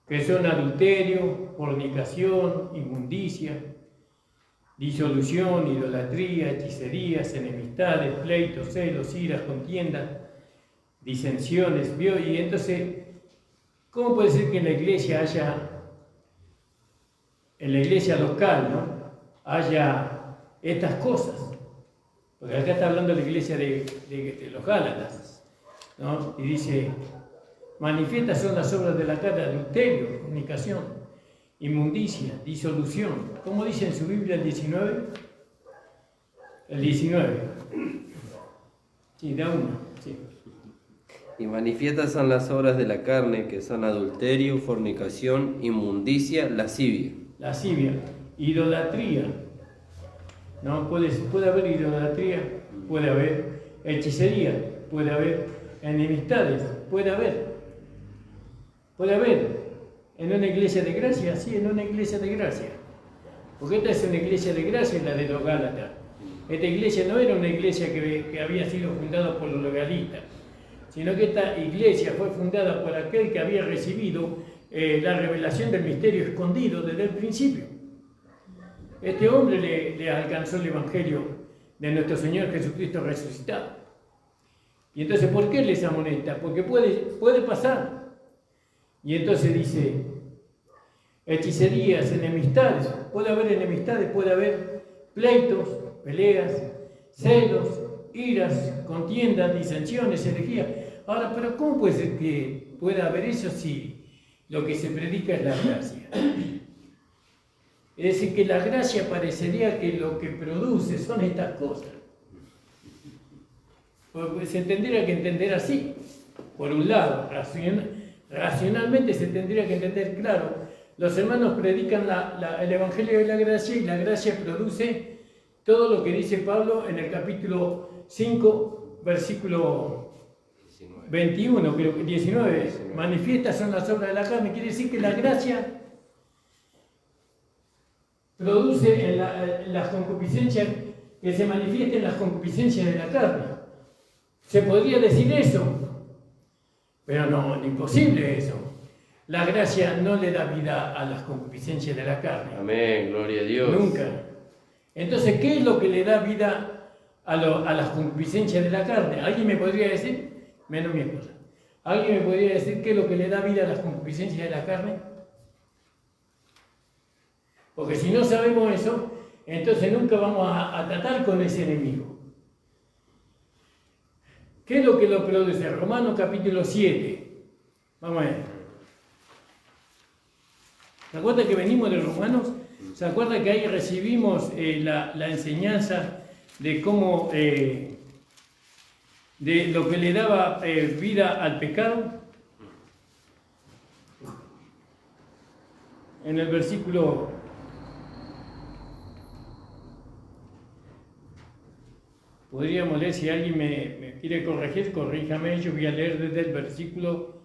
que son adulterio, fornicación, inmundicia, disolución, idolatría, hechicerías, enemistades, pleitos, celos, iras, contiendas, disensiones. ¿Vio? Y entonces, ¿cómo puede ser que en la iglesia en la iglesia local, ¿no? haya estas cosas? Porque acá está hablando la iglesia de los Gálatas, ¿no? Y dice, manifiestas son las obras de la carne, adulterio, fornicación, inmundicia, disolución. ¿Cómo dice en su Biblia el 19? El 19. Sí, da uno. Sí. Y manifiestas son las obras de la carne, que son adulterio, fornicación, inmundicia, lascivia. Lascivia, idolatría. ¿No? Puede haber idolatría, puede haber hechicería, puede haber enemistades, puede haber. En una iglesia de gracia, sí, en una iglesia de gracia. Porque esta es una iglesia de gracia, la de los Gálatas. Esta iglesia no era una iglesia que había sido fundada por los legalistas, sino que esta iglesia fue fundada por aquel que había recibido la revelación del misterio escondido desde el principio. Este hombre le alcanzó el Evangelio de nuestro Señor Jesucristo resucitado. Y entonces, ¿por qué les amonesta? Porque puede pasar. Y entonces dice, hechicerías, enemistades. Puede haber pleitos, peleas, celos, iras, contiendas, disensiones, herejías. Ahora, pero ¿cómo puede ser que pueda haber eso si lo que se predica es la gracia? Es decir, que la gracia parecería que lo que produce son estas cosas. Pues se tendría que entender así. Por un lado, racionalmente se tendría que entender, claro, los hermanos predican el Evangelio de la gracia y la gracia produce todo lo que dice Pablo en el capítulo 5, versículo 21, creo que 19. Manifiestas son las obras de la carne. Quiere decir que la gracia produce en las concupiscencias, que se manifiesten las concupiscencias de la carne. Se podría decir eso, pero no, imposible eso. La gracia no le da vida a las concupiscencias de la carne. Amén, gloria a Dios. Nunca. Entonces, ¿qué es lo que le da vida a las concupiscencias de la carne? ¿Alguien me podría decir? Menos mi esposa. ¿Alguien me podría decir qué es lo que le da vida a las concupiscencias de la carne? Porque si no sabemos eso, entonces nunca vamos a tratar con ese enemigo. ¿Qué es lo que lo produce? Romanos capítulo 7. Vamos a ver. ¿Se acuerdan que venimos de Romanos? ¿Se acuerdan que ahí recibimos la enseñanza de cómo, de lo que le daba vida al pecado? En el versículo... Podríamos leer, si alguien me quiere corregir, corríjame, yo voy a leer desde el versículo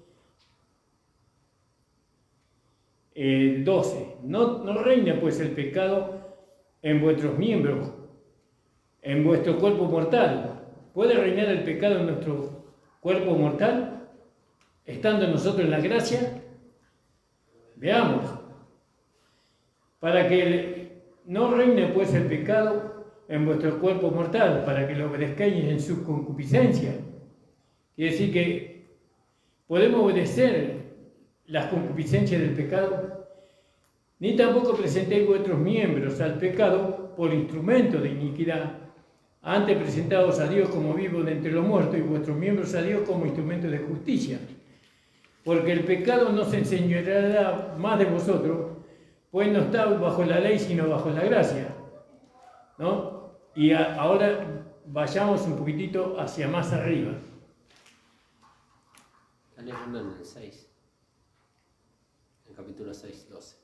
12. No reine pues el pecado en vuestros miembros, en vuestro cuerpo mortal. ¿Puede reinar el pecado en nuestro cuerpo mortal, estando nosotros en la gracia? Veamos. Para que no reine pues el pecado en vuestro cuerpo mortal, para que lo obedezcáis en su concupiscencia. Quiere decir que podemos obedecer las concupiscencias del pecado, ni tampoco presentéis vuestros miembros al pecado por instrumento de iniquidad, antes presentados a Dios como vivos de entre los muertos y vuestros miembros a Dios como instrumentos de justicia. Porque el pecado no se enseñoreará más de vosotros, pues no está bajo la ley sino bajo la gracia, ¿no? Y ahora vayamos un poquitito hacia más arriba. Está leyendo en el 6, en el capítulo 6, 12.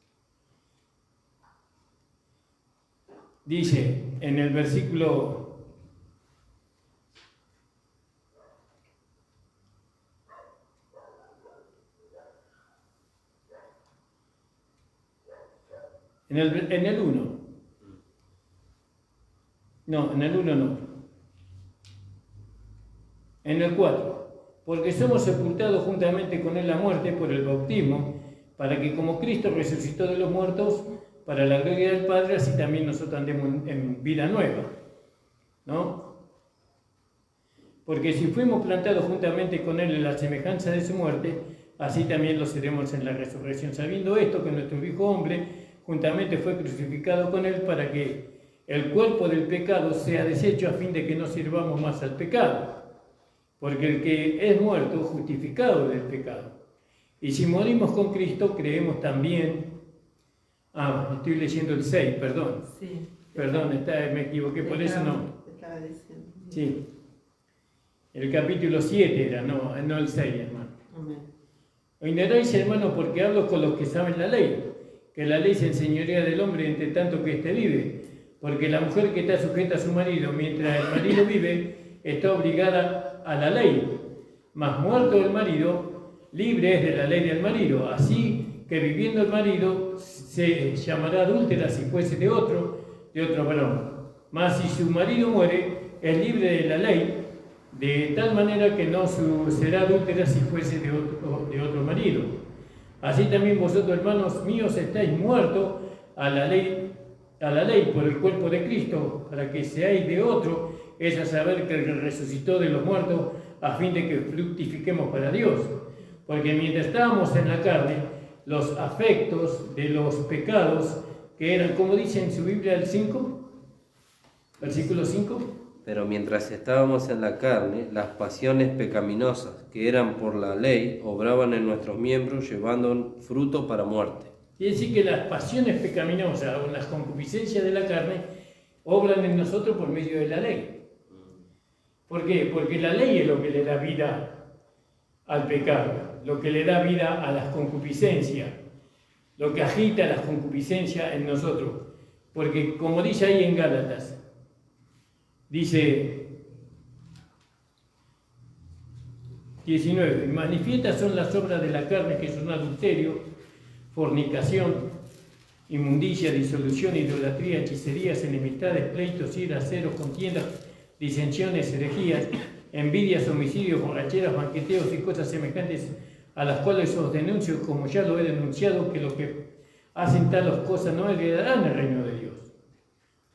Dice en el versículo 1. No, en el 1 no. En el 4. Porque somos sepultados juntamente con él a muerte por el bautismo, para que como Cristo resucitó de los muertos, para la gloria del Padre, así también nosotros andemos en vida nueva. ¿No? Porque si fuimos plantados juntamente con él en la semejanza de su muerte, así también lo seremos en la resurrección, sabiendo esto, que nuestro viejo hombre juntamente fue crucificado con él para que el cuerpo del pecado sea deshecho, a fin de que no sirvamos más al pecado. Porque el que es muerto, justificado del pecado. Y si morimos con Cristo, creemos también... estoy leyendo el 6, perdón. Sí. Perdón, me equivoqué, por eso no. Estaba diciendo. Sí. El capítulo 7 era, no el 6, hermano. Amén. Ignoráis, hermano, porque hablo con los que saben la ley, que la ley se enseñorea del hombre entre tanto que éste vive. Porque la mujer que está sujeta a su marido mientras el marido vive, está obligada a la ley. Mas muerto el marido, libre es de la ley del marido. Así que viviendo el marido, se llamará adúltera si fuese de otro varón. Mas si su marido muere, es libre de la ley, de tal manera que no será adúltera si fuese de otro marido. Así también vosotros, hermanos míos, estáis muertos a la ley por el cuerpo de Cristo, para que seáis de otro, es a saber que el resucitó de los muertos, a fin de que fructifiquemos para Dios. Porque mientras estábamos en la carne, los afectos de los pecados, que eran, como dice en su Biblia el 5, versículo 5. Pero mientras estábamos en la carne, las pasiones pecaminosas, que eran por la ley, obraban en nuestros miembros, llevando fruto para muerte. Quiere decir que las pasiones pecaminosas o las concupiscencias de la carne obran en nosotros por medio de la ley. ¿Por qué? Porque la ley es lo que le da vida al pecado, lo que le da vida a las concupiscencias, lo que agita las concupiscencias en nosotros. Porque como dice ahí en Gálatas, dice 19. Manifiestas son las obras de la carne, que son adulterio, fornicación, inmundicia, disolución, idolatría, hechicerías, enemistades, pleitos, iras, celos, contiendas, disensiones, herejías, envidias, homicidios, borracheras, banqueteos y cosas semejantes, a las cuales os denuncio, como ya lo he denunciado, que los que hacen tales cosas no heredarán el reino de Dios.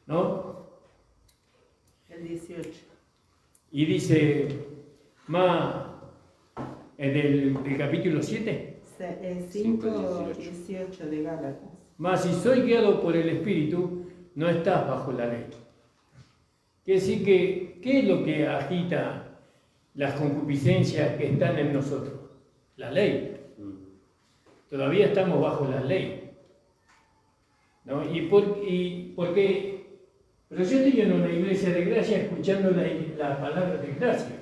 ¿No? El 18. Y dice, del capítulo 7, 5, 18 de Gálatas. mas si soy guiado por el Espíritu, no estás bajo la ley. Quiere decir que, ¿qué es lo que agita las concupiscencias que están en nosotros? La ley. Todavía estamos bajo la ley. ¿No? Pero yo estoy en una iglesia de gracia escuchando la palabra de gracia.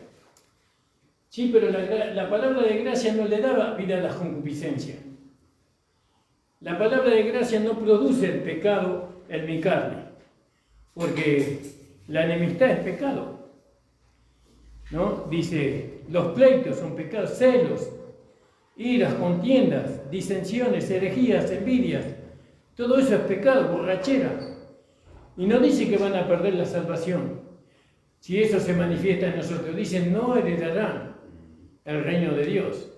Sí, pero la palabra de gracia no le daba vida a las concupiscencias. La palabra de gracia no produce el pecado en mi carne, porque la enemistad es pecado. ¿No? Dice, los pleitos son pecados, celos, iras, contiendas, disensiones, herejías, envidias, todo eso es pecado, borrachera. Y no dice que van a perder la salvación. Si eso se manifiesta en nosotros, dicen, no heredarán el reino de Dios.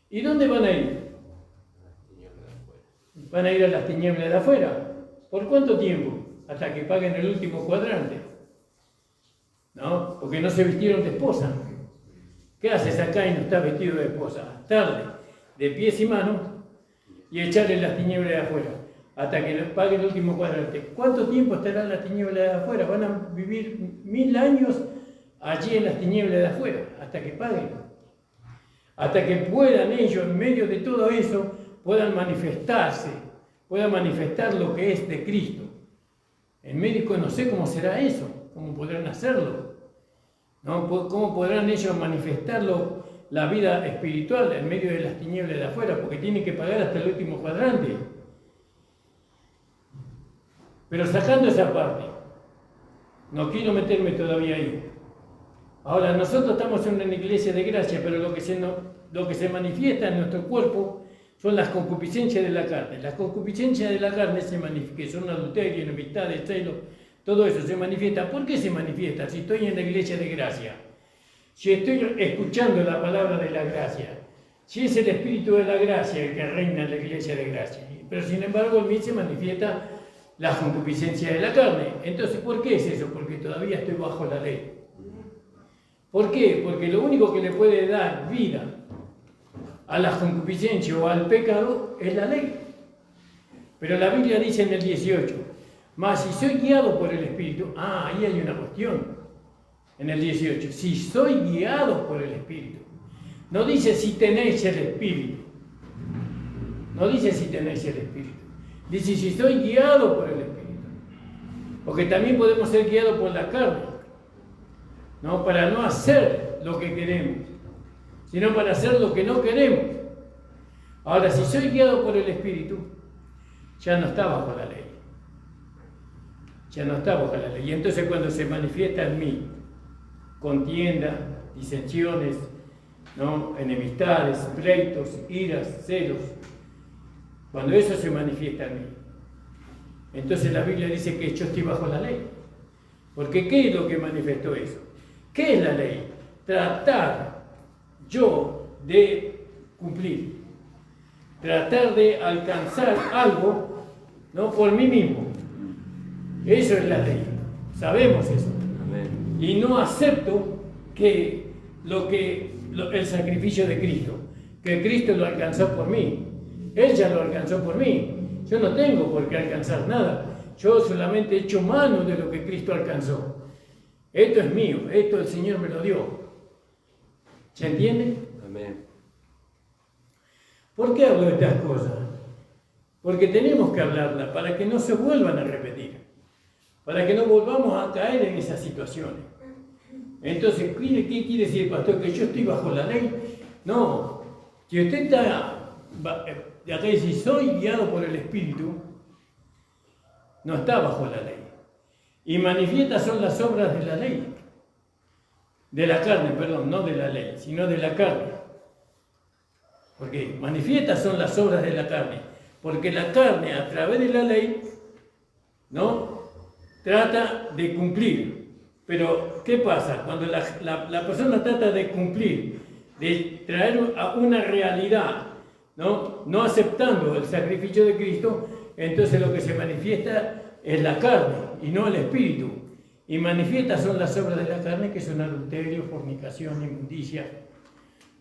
¿Y dónde van a ir? Van a ir a las tinieblas de afuera. ¿Por cuánto tiempo? Hasta que paguen el último cuadrante. ¿No? Porque no se vistieron de esposa. ¿Qué haces acá y no estás vestido de esposa? Tarde, de pies y manos, y echarle las tinieblas de afuera. Hasta que pague el último cuadrante. ¿Cuánto tiempo estarán las tinieblas de afuera? Van a vivir 1000 años allí en las tinieblas de afuera, hasta que paguen. Hasta que puedan ellos, en medio de todo eso, puedan manifestarse, puedan manifestar lo que es de Cristo. En medio no sé cómo será eso, cómo podrán hacerlo, ¿no? Cómo podrán ellos manifestarlo, la vida espiritual en medio de las tinieblas de afuera, porque tienen que pagar hasta el último cuadrante. Pero sacando esa parte, no quiero meterme todavía ahí. Ahora, nosotros estamos en una iglesia de gracia, pero lo que se manifiesta en nuestro cuerpo son las concupiscencias de la carne. Las concupiscencias de la carne que son adulterio, enemistades, celos, todo eso se manifiesta. ¿Por qué se manifiesta? Si estoy en la iglesia de gracia, si estoy escuchando la palabra de la gracia, si es el Espíritu de la gracia el que reina en la iglesia de gracia. Pero sin embargo, en mí se manifiesta la concupiscencia de la carne. Entonces, ¿por qué es eso? Porque todavía estoy bajo la ley. ¿Por qué? Porque lo único que le puede dar vida a la concupiscencia o al pecado es la ley. Pero la Biblia dice en el 18, mas si soy guiado por el Espíritu, ahí hay una cuestión. En el 18, si soy guiado por el Espíritu. No dice si tenéis el Espíritu. No dice si tenéis el Espíritu. Dice, si soy guiado por el Espíritu. Porque también podemos ser guiados por la carne, ¿no? Para no hacer lo que queremos, sino para hacer lo que no queremos. Ahora, si soy guiado por el Espíritu, ya no está bajo la ley. Ya no está bajo la ley. Y entonces cuando se manifiesta en mí contienda, disensiones, ¿no? Enemistades, pleitos, iras, celos, cuando eso se manifiesta en mí, entonces la Biblia dice que yo estoy bajo la ley. Porque ¿qué es lo que manifestó eso? ¿Qué es la ley? Tratar yo de cumplir, tratar de alcanzar algo, ¿no? Por mí mismo. Eso es la ley. Sabemos eso. Amén. Y no acepto que el sacrificio de Cristo, que Cristo lo alcanzó por mí. Él ya lo alcanzó por mí. Yo no tengo por qué alcanzar nada. Yo solamente he hecho mano de lo que Cristo alcanzó. Esto es mío, esto el Señor me lo dio. ¿Se entiende? Amén. ¿Por qué hablo de estas cosas? Porque tenemos que hablarlas para que no se vuelvan a repetir. Para que no volvamos a caer en esas situaciones. Entonces, ¿qué quiere decir, pastor? ¿Que yo estoy bajo la ley? No. Si usted está... De acá dice, si soy guiado por el Espíritu, no está bajo la ley. Y manifiestas son las obras de la ley. de la carne, perdón, no de la ley, sino de la carne. Porque manifiestas son las obras de la carne. Porque la carne, a través de la ley, ¿no?, trata de cumplir. Pero, ¿qué pasa? Cuando la persona trata de cumplir, de traer a una realidad, no aceptando el sacrificio de Cristo, entonces lo que se manifiesta es la carne y no el espíritu. Y manifiestas son las obras de la carne, que son adulterio, fornicación, inmundicia,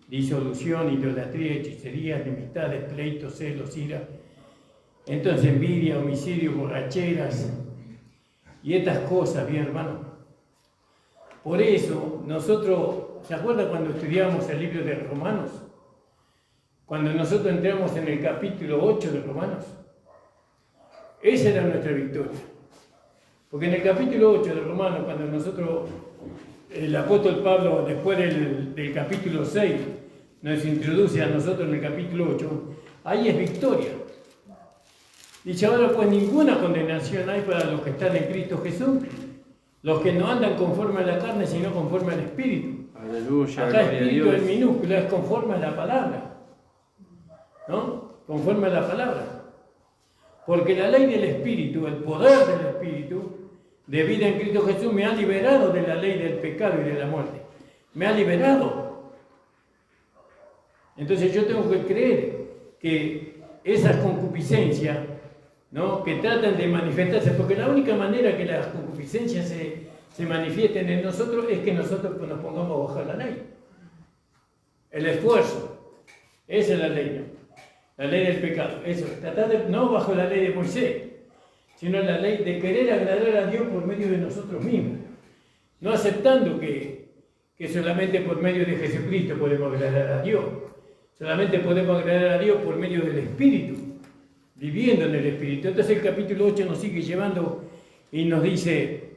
disolución, idolatría, hechicería, enemistades, pleitos, celos, ira. Entonces envidia, homicidio, borracheras y estas cosas, bien hermano. Por eso nosotros, ¿se acuerdan cuando estudiamos el libro de Romanos? Cuando nosotros entramos en el capítulo 8 de Romanos, esa era nuestra victoria. Porque en el capítulo 8 de Romanos, cuando nosotros, el apóstol Pablo, después del capítulo 6, nos introduce a nosotros en el capítulo 8, ahí es victoria. Dice ahora, pues ninguna condenación hay para los que están en Cristo Jesús, los que no andan conforme a la carne, sino conforme al Espíritu. Aleluya, Acá gloria a Espíritu Dios. en minúscula es conforme a la palabra, ¿no? Conforme a la palabra. Porque la ley del Espíritu, el poder del Espíritu, de vida en Cristo Jesús, me ha liberado de la ley del pecado y de la muerte. Me ha liberado. Entonces yo tengo que creer que esas concupiscencias, ¿no?, que tratan de manifestarse, porque la única manera que las concupiscencias se manifiesten en nosotros es que nosotros nos pongamos bajo la ley. El esfuerzo. Esa es la ley, ¿no? La ley del pecado. Eso, tratar de, no bajo la ley de Moisés, sino la ley de querer agradar a Dios por medio de nosotros mismos. No aceptando que solamente por medio de Jesucristo podemos agradar a Dios. Solamente podemos agradar a Dios por medio del Espíritu, viviendo en el Espíritu. Entonces el capítulo 8 nos sigue llevando y nos dice: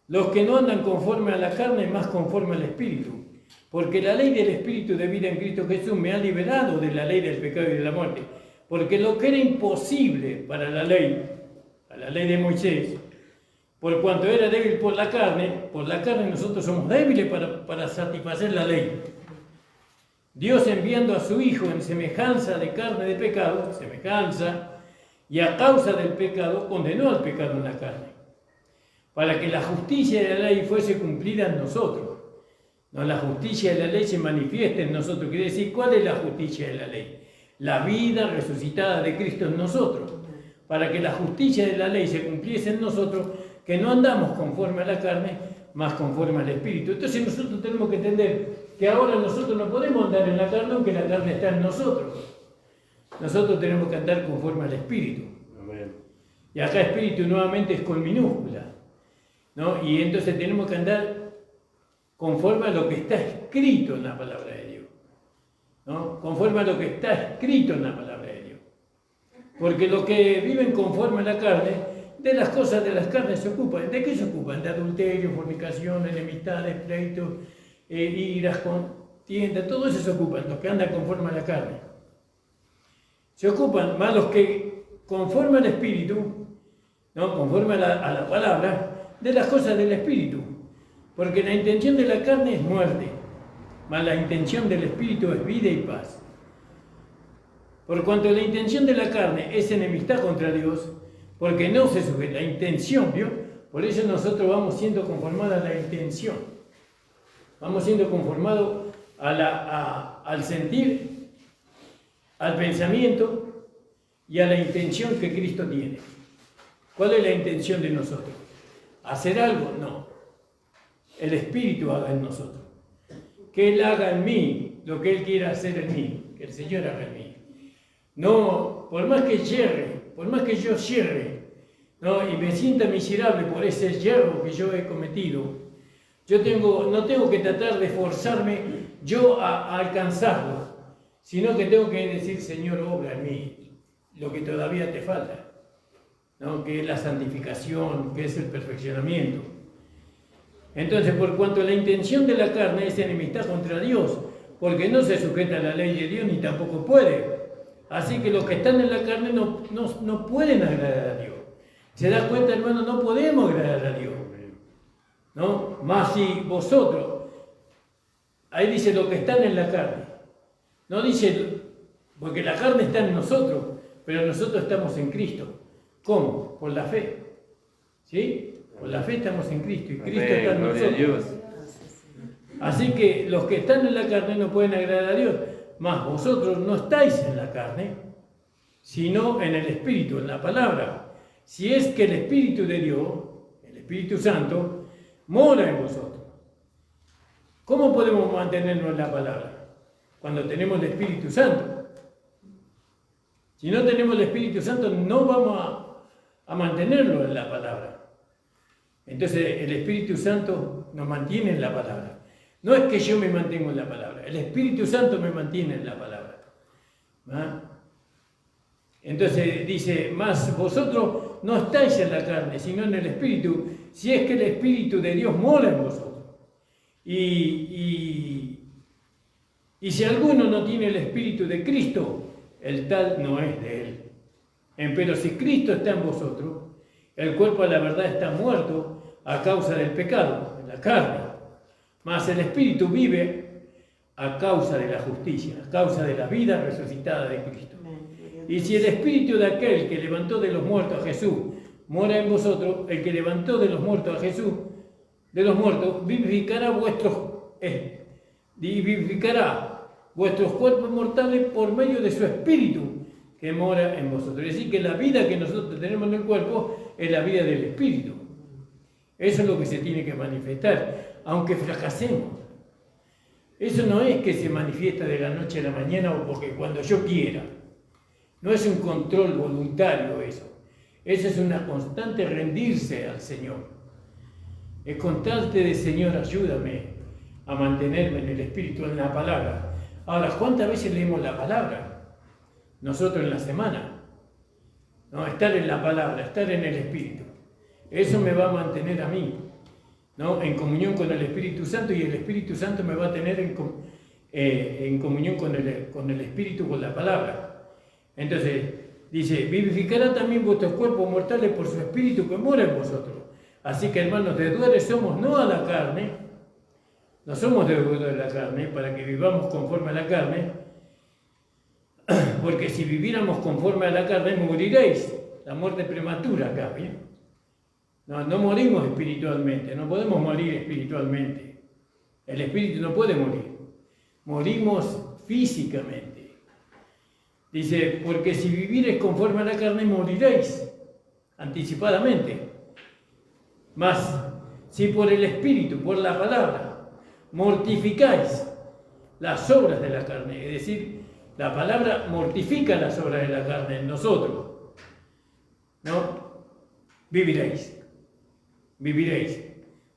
los que no andan conforme a la carne, más conforme al Espíritu. Porque la ley del Espíritu de vida en Cristo Jesús me ha liberado de la ley del pecado y de la muerte. Porque lo que era imposible para la ley de Moisés, por cuanto era débil por la carne nosotros somos débiles para satisfacer la ley. Dios, enviando a su Hijo en semejanza de carne de pecado, y a causa del pecado, condenó al pecado en la carne, para que la justicia de la ley fuese cumplida en nosotros. No, la justicia de la ley se manifiesta en nosotros. Quiere decir, ¿cuál es la justicia de la ley? La vida resucitada de Cristo en nosotros. Para que la justicia de la ley se cumpliese en nosotros, que no andamos conforme a la carne, más conforme al Espíritu. Entonces nosotros tenemos que entender que ahora nosotros no podemos andar en la carne, aunque la carne está en nosotros. Nosotros tenemos que andar conforme al Espíritu. Amén. Y acá Espíritu nuevamente es con minúscula, ¿no? Y entonces tenemos que andar conforme a lo que está escrito en la palabra de Dios, ¿no? Conforme a lo que está escrito en la palabra de Dios. Porque los que viven conforme a la carne, de las cosas de las carnes se ocupan. ¿De qué se ocupan? De adulterio, fornicación, enemistades, pleitos, iras, contiendas, todo eso se ocupan, los que andan conforme a la carne. Se ocupan más los que conforme al Espíritu, ¿no?, conforme a la palabra, de las cosas del Espíritu. Porque la intención de la carne es muerte, mas la intención del Espíritu es vida y paz. Por cuanto la intención de la carne es enemistad contra Dios, porque no se sujeta, la intención, ¿vio? Por eso nosotros vamos siendo conformados a la intención. Vamos siendo conformados al sentir, al pensamiento y a la intención que Cristo tiene. ¿Cuál es la intención de nosotros? ¿Hacer algo? No. El Espíritu haga en nosotros. Que Él haga en mí lo que Él quiera hacer en mí. Que el Señor haga en mí. No, por más que yo yerre, ¿no?, y me sienta miserable por ese yerro que yo he cometido, no tengo que tratar de forzarme yo a alcanzarlo, sino que tengo que decir: Señor, obra en mí lo que todavía te falta, ¿no?, que es la santificación, que es el perfeccionamiento. Entonces, por cuanto la intención de la carne es enemistad contra Dios, porque no se sujeta a la ley de Dios ni tampoco puede. Así que los que están en la carne no pueden agradar a Dios. ¿Se da cuenta, hermano? No podemos agradar a Dios. ¿no? Más si vosotros, ahí dice lo que están en la carne, no dice, porque la carne está en nosotros, pero nosotros estamos en Cristo. ¿Cómo? Por la fe, ¿sí? Por la fe estamos en Cristo y Cristo está en Gloria a nosotros. Dios. Así que los que están en la carne no pueden agradar a Dios, más vosotros no estáis en la carne, sino en el Espíritu, en la palabra. Si es que el Espíritu de Dios, el Espíritu Santo, mora en vosotros. ¿Cómo podemos mantenernos en la palabra? Cuando tenemos el Espíritu Santo. Si no tenemos el Espíritu Santo, no vamos a mantenerlo en la palabra. Entonces, el Espíritu Santo nos mantiene en la palabra. No es que yo me mantengo en la palabra, el Espíritu Santo me mantiene en la palabra. ¿Ah? Entonces dice, más vosotros no estáis en la carne, sino en el Espíritu, si es que el Espíritu de Dios mora en vosotros. Y si alguno no tiene el Espíritu de Cristo, el tal no es de él. Pero si Cristo está en vosotros, el cuerpo a la verdad está muerto a causa del pecado, de la carne. Mas el Espíritu vive a causa de la justicia, a causa de la vida resucitada de Cristo. Y si el Espíritu de aquel que levantó de los muertos a Jesús mora en vosotros, el que levantó de los muertos a Jesús, de los muertos, vivificará vuestros cuerpos mortales por medio de su Espíritu que mora en vosotros. Es decir, que la vida que nosotros tenemos en el cuerpo es la vida del Espíritu. Eso es lo que se tiene que manifestar, aunque fracasemos. Eso no es que se manifiesta de la noche a la mañana o porque cuando yo quiera. No es un control voluntario eso. Eso es una constante rendirse al Señor. Es constante de Señor, ayúdame a mantenerme en el Espíritu, en la palabra. Ahora, ¿cuántas veces leemos la palabra? Nosotros en la semana. No, estar en la palabra, estar en el Espíritu. Eso me va a mantener a mí, ¿no? En comunión con el Espíritu Santo, y el Espíritu Santo me va a tener en comunión con el Espíritu, con la palabra. Entonces, dice, vivificará también vuestros cuerpos mortales por su Espíritu que mora en vosotros. Así que, hermanos, deudores somos no a la carne, no somos deudores de la carne para que vivamos conforme a la carne, porque si viviéramos conforme a la carne, moriréis. La muerte prematura acá, ¿bien? No morimos espiritualmente, no podemos morir espiritualmente. El espíritu no puede morir. Morimos físicamente. Dice, porque si viviereis conforme a la carne, moriréis anticipadamente. Mas, si por el espíritu, por la palabra, mortificáis las obras de la carne, es decir, la palabra mortifica las obras de la carne en nosotros, ¿no? Viviréis.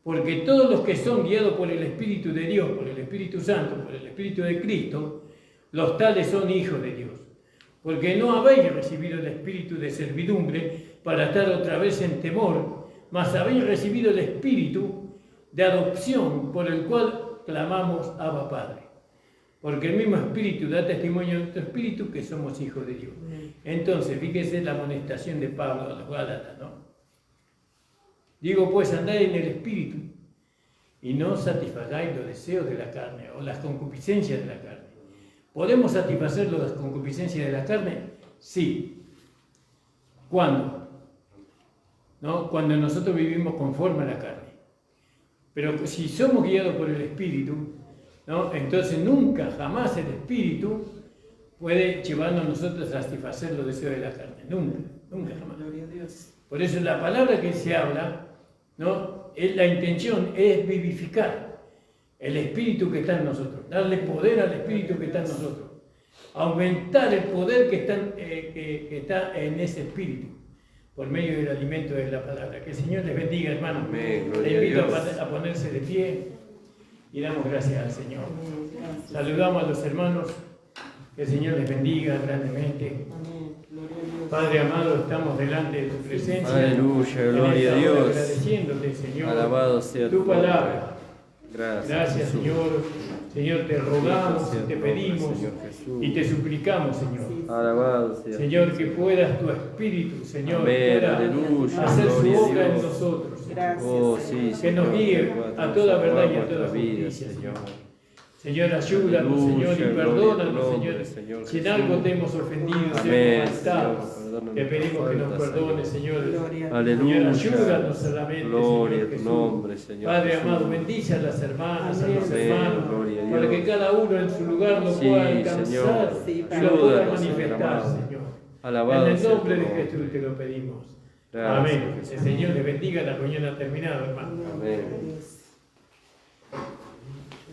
Porque todos los que son guiados por el Espíritu de Dios, por el Espíritu Santo, por el Espíritu de Cristo, los tales son hijos de Dios. Porque no habéis recibido el espíritu de servidumbre para estar otra vez en temor, mas habéis recibido el espíritu de adopción por el cual clamamos Abba Padre. Porque el mismo Espíritu da testimonio de nuestro espíritu que somos hijos de Dios. Entonces, fíjese la amonestación de Pablo a los Gálatas, ¿no? Digo, pues, andad en el Espíritu y no satisfagáis los deseos de la carne o las concupiscencias de la carne. ¿Podemos satisfacer las concupiscencias de la carne? Sí. ¿Cuándo? ¿No? Cuando nosotros vivimos conforme a la carne. Pero si somos guiados por el Espíritu, ¿no? Entonces nunca, jamás el Espíritu puede llevarnos a nosotros a satisfacer los deseos de la carne. Nunca jamás. Gloria a Dios. Por eso la palabra que se habla, ¿no? La intención es vivificar el Espíritu que está en nosotros, darle poder al Espíritu que está en nosotros, aumentar el poder que está en ese Espíritu, por medio del alimento de la palabra. Que el Señor les bendiga, hermanos. Amén, Les invito a ponerse de pie y damos gracias al Señor. Saludamos a los hermanos, que el Señor les bendiga grandemente. Padre amado, estamos delante de tu presencia. Aleluya, gloria a Dios. Agradeciéndote, Señor, Alabado sea tu palabra. Gracias, Señor. Señor, te rogamos y te pedimos Señor Jesús. y te suplicamos, Señor. Alabado sea. Señor, que puedas tu Espíritu, Señor, Amén, pueda aleluya, hacer su gloria a obra en Dios. nosotros, Gracias, Oh, Señor. sí, Que nos Señor, guíe a toda verdad y a nuestra toda vida, justicia, Señor. Señor, ayúdanos, Señor, y Aleluya, gloria a tu perdónanos, nombre, Señor. Señor Si en Jesús. algo te hemos ofendido, te Amén, hemos faltado, Señor, perdona te pedimos que nos nuestras perdone, faltas, Señor. Gloria. Aleluya. Señor, ayúdanos solamente, Gloria Señor a tu Jesús. nombre, Señor Padre Jesús. amado, bendice a las hermanas, a los Amén. hermanos, Gloria a para Dios. que cada uno en su lugar lo Sí, pueda alcanzar Señor. Sí, y lo pueda Ayúdanos, manifestar, amado. Señor. Alabado En el sea tu nombre de nombre. Jesús te lo pedimos. Gracias, Amén. Jesús. El Señor les bendiga, la reunión ha terminado, hermano. Amén.